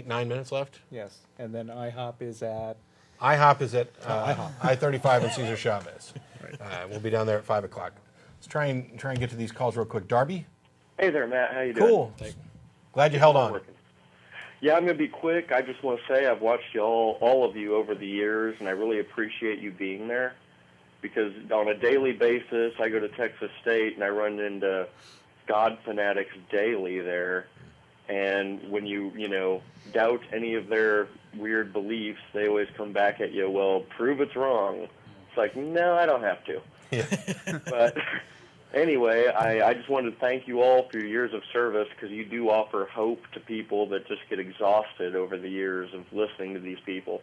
minutes left. Yes, and then IHOP is at I-35 and Cesar Chavez. Right. We'll be down there at 5 o'clock. Let's try and get to these calls real quick. Darby? Hey there, Matt. How you doing? Cool. Glad you held on. Yeah, I'm going to be quick. I just want to say I've watched all of you over the years, and I really appreciate you being there because on a daily basis, I go to Texas State, and I run into God fanatics daily there, and when you doubt any of their weird beliefs, they always come back at you. Well, prove it's wrong. It's like, no, I don't have to. Yeah. But anyway, I just wanted to thank you all for your years of service, because you do offer hope to people that just get exhausted over the years of listening to these people.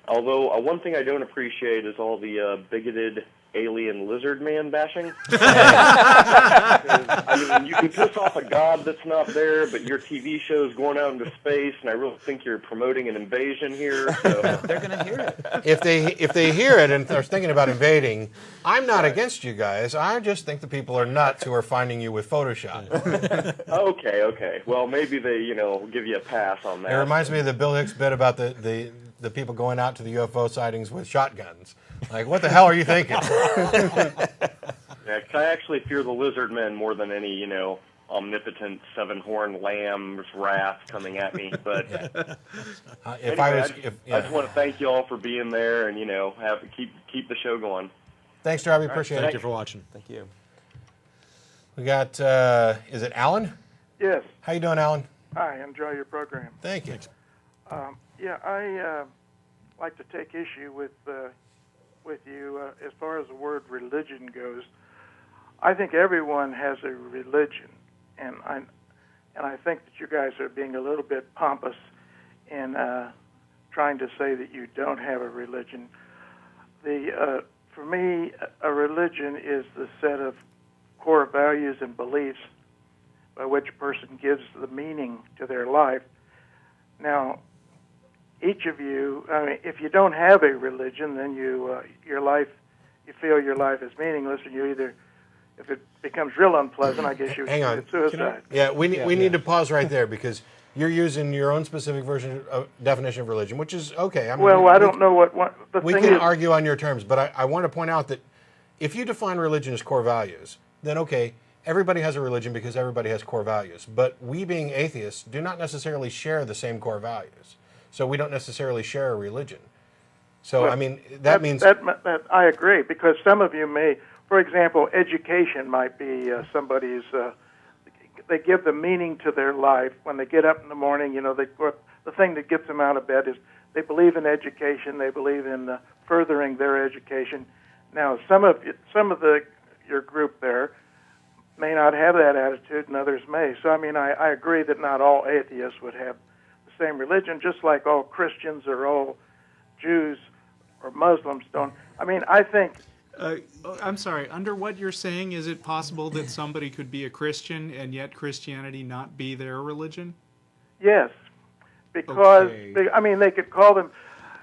Although one thing I don't appreciate is all the bigoted alien lizard man bashing. I mean, you can piss off a god that's not there, but your TV show's going out into space, and I really think you're promoting an invasion here. So. They're going to hear it. If they hear it and are thinking about invading, I'm not against you guys. I just think the people are nuts who are finding you with Photoshop. Okay. Well, maybe they, give you a pass on that. It reminds me of the Bill Hicks bit about the people going out to the UFO sightings with shotguns. Like, what the hell are you thinking? Yeah, 'cause I actually fear the lizard men more than any, omnipotent seven-horned lamb's wrath coming at me. But I just want to thank you all for being there, and keep the show going. Thanks, Darby. Appreciate it. Thank you for watching. Thank you. We got, is it Alan? Yes. How you doing, Alan? I enjoy your program. Thank you. I like to take issue with you as far as the word religion goes. I think everyone has a religion, and I think that you guys are being a little bit pompous in trying to say that you don't have a religion. For me, a religion is the set of core values and beliefs by which a person gives the meaning to their life. Now, each of you, if you don't have a religion, then you feel your life is meaningless, and you either, if it becomes real unpleasant, I guess you Hang on. commit suicide. We need to pause right there, because you're using your own specific definition of religion, which is okay. I mean, I don't know what the we thing can is. argue on your terms, but I want to point out that if you define religion as core values, then okay, everybody has a religion because everybody has core values. But we, being atheists, do not necessarily share the same core values. So we don't necessarily share a religion. So, Well, I mean, that means... That I agree, because some of you may, for example, education might be somebody's, they give the meaning to their life. When they get up in the morning, the thing that gets them out of bed is they believe in education, they believe in furthering their education. Now, some of your group there may not have that attitude, and others may. So, I mean, I agree that not all atheists would have the same religion, just like all Christians or all Jews or Muslims don't. I mean, I think... I'm sorry, under what you're saying, is it possible that somebody could be a Christian and yet Christianity not be their religion? Yes, because, Okay. they could call them...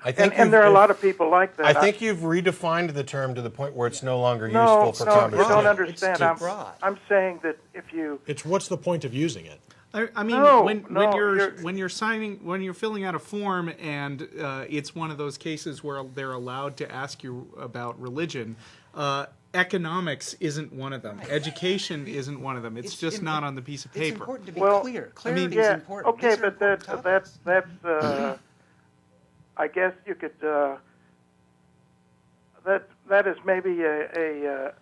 And there are a lot of people like that. I think you've redefined the term to the point where it's no longer No, useful for conversation. you don't understand. It's too broad. I'm saying that if you... It's what's the point of using it? I mean, No, when you're filling out a form, and it's one of those cases where they're allowed to ask you about religion. Economics isn't one of them. Education isn't one of them. It's just not on the piece of paper. It's important to be Well, clear. Clarity yeah, is important. okay, These are but important that's I guess you could. That is maybe a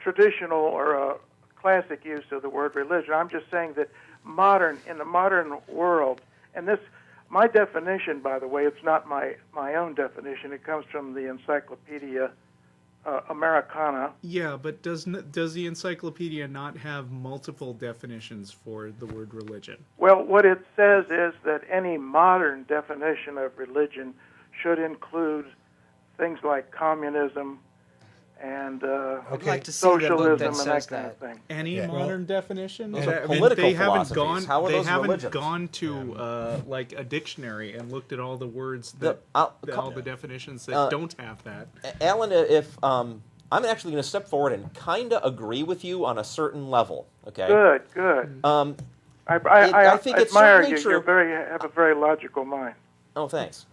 traditional or a classic use of the word religion. I'm just saying that in the modern world, and my definition, by the way, it's not my own definition. It comes from the Encyclopedia Americana. Yeah, but does the encyclopedia not have multiple definitions for the word religion? Well, what it says is that any modern definition of religion should include things like communism and I'd like to see that book socialism that and says that kind of thing. Any modern definition? Those are political they haven't philosophies. gone. How are they those haven't religions? gone to like a dictionary and looked at all the words all the definitions that don't have that. Alan, if I'm actually going to step forward and kind of agree with you on a certain level. Okay. Good. I think it's admire certainly you. true. You have a very logical mind. Oh, thanks.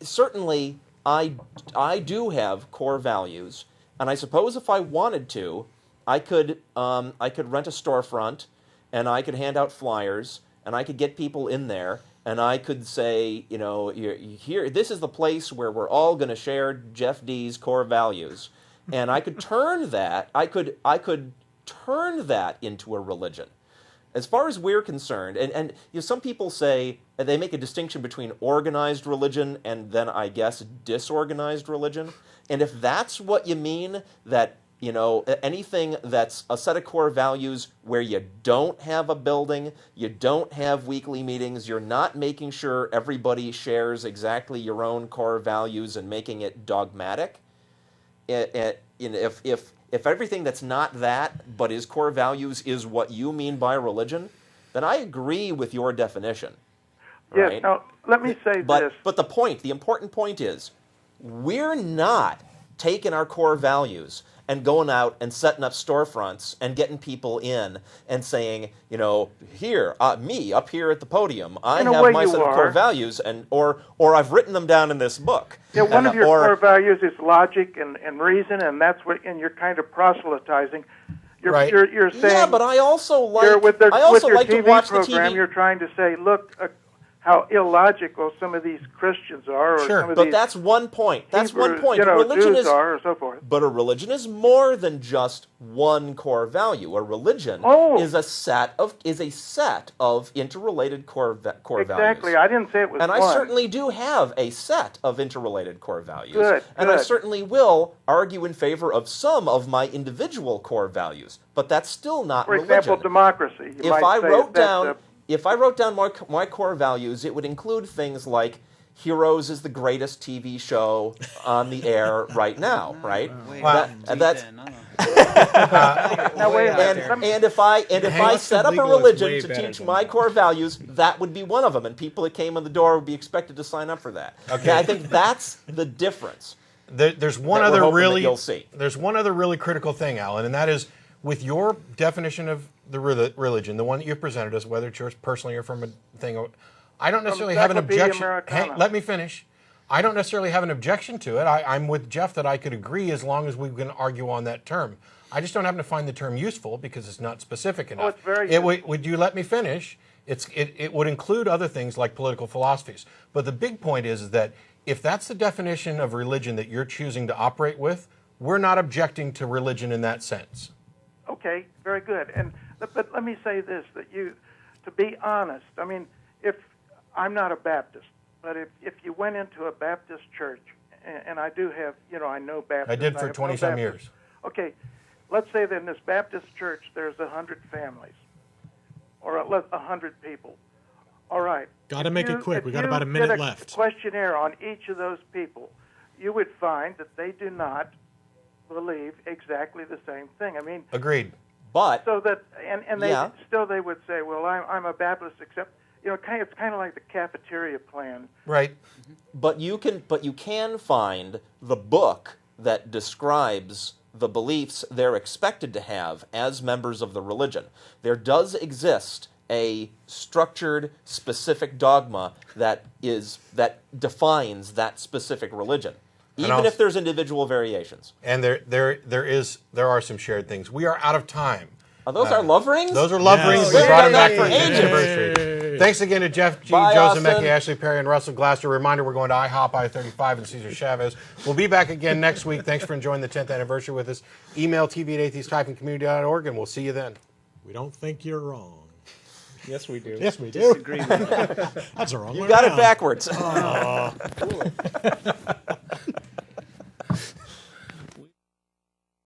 Certainly, I do have core values, and I suppose if I wanted to, I could rent a storefront, and I could hand out flyers, and I could get people in there, and I could say, here, this is the place where we're all going to share Jeff D's core values, and I could turn that. I could turn that into a religion. As far as we're concerned, and you know, some people say they make a distinction between organized religion and then I guess disorganized religion. And if that's what you mean, that you know anything that's a set of core values where you don't have a building, you don't have weekly meetings, you're not making sure everybody shares exactly your own core values and making it dogmatic. If everything that's not that, but is core values, is what you mean by religion, then I agree with your definition. Right? Yes. Now, let me say but, this. But the important point is, we're not taking our core values and going out and setting up storefronts and getting people in and saying, you know, here, me up here at the podium, I have my set of core values, and or I've written them down in this book. Yeah, one of your core values is logic and reason, and that's what, and you're kind of proselytizing. You're saying, yeah, but I also like with your to watch program, the TV. You're trying to say, look, how illogical some of these Christians are, or some of but these that's one point. That's Hebrews, one point. You know, religion Jews is, are, or so forth. But a religion is more than just one core value. A religion is a set of interrelated core values. Exactly. I didn't say it was and one. I certainly do have a set of interrelated core values. Good. And I certainly will argue in favor of some of my individual core values. But that's still not religion. For example, democracy. If I wrote down my core values, it would include things like Heroes is the greatest TV show on the air right now, right? And if I set up a religion to teach my core values, that would be one of them, and people that came in the door would be expected to sign up for that. Okay, I think that's the difference. There's one other really critical thing, Alan, and that is with your definition of the religion, the one that you've presented us, whether it's yours personally or from a thing, I don't necessarily have an objection. Hey, let me finish. I don't necessarily have an objection to it. I'm with Jeff that I could agree as long as we can argue on that term. I just don't happen to find the term useful because it's not specific enough. Oh, it's very useful. Would you let me finish? It would include other things like political philosophies. But the big point is that if that's the definition of religion that you're choosing to operate with, we're not objecting to religion in that sense. Okay, very good. But let me say this, to be honest, I mean, if I'm not a Baptist, but if you went into a Baptist church, and I do have, I know Baptists. I did for 20-some years. Okay, let's say that in this Baptist church there's 100 families, or 100 people. All right. Got to make it quick. We got about a minute left. If you did a questionnaire on each of those people, you would find that they do not believe exactly the same thing. I mean, agreed. But so that they would say, well, I'm a Baptist, except it's kind of like the cafeteria plan, right? But you can find the book that describes the beliefs they're expected to have as members of the religion. There does exist a structured, specific dogma that defines that specific religion. Even if there's individual variations. And there are some shared things. We are out of time. Are those our love rings? Those are love rings. We brought them back for the anniversary. Thanks again to Jeff G., Joe Zemecki, Ashley Perry, and Russell Glasser. Reminder, we're going to IHOP, I-35, and Cesar Chavez. We'll be back again next week. Thanks for enjoying the 10th anniversary with us. Email tv@atheist-community.org, and we'll see you then. We don't think you're wrong. Yes, we do. Yes, we do. Disagree with that. That's the wrong way You got around. it backwards.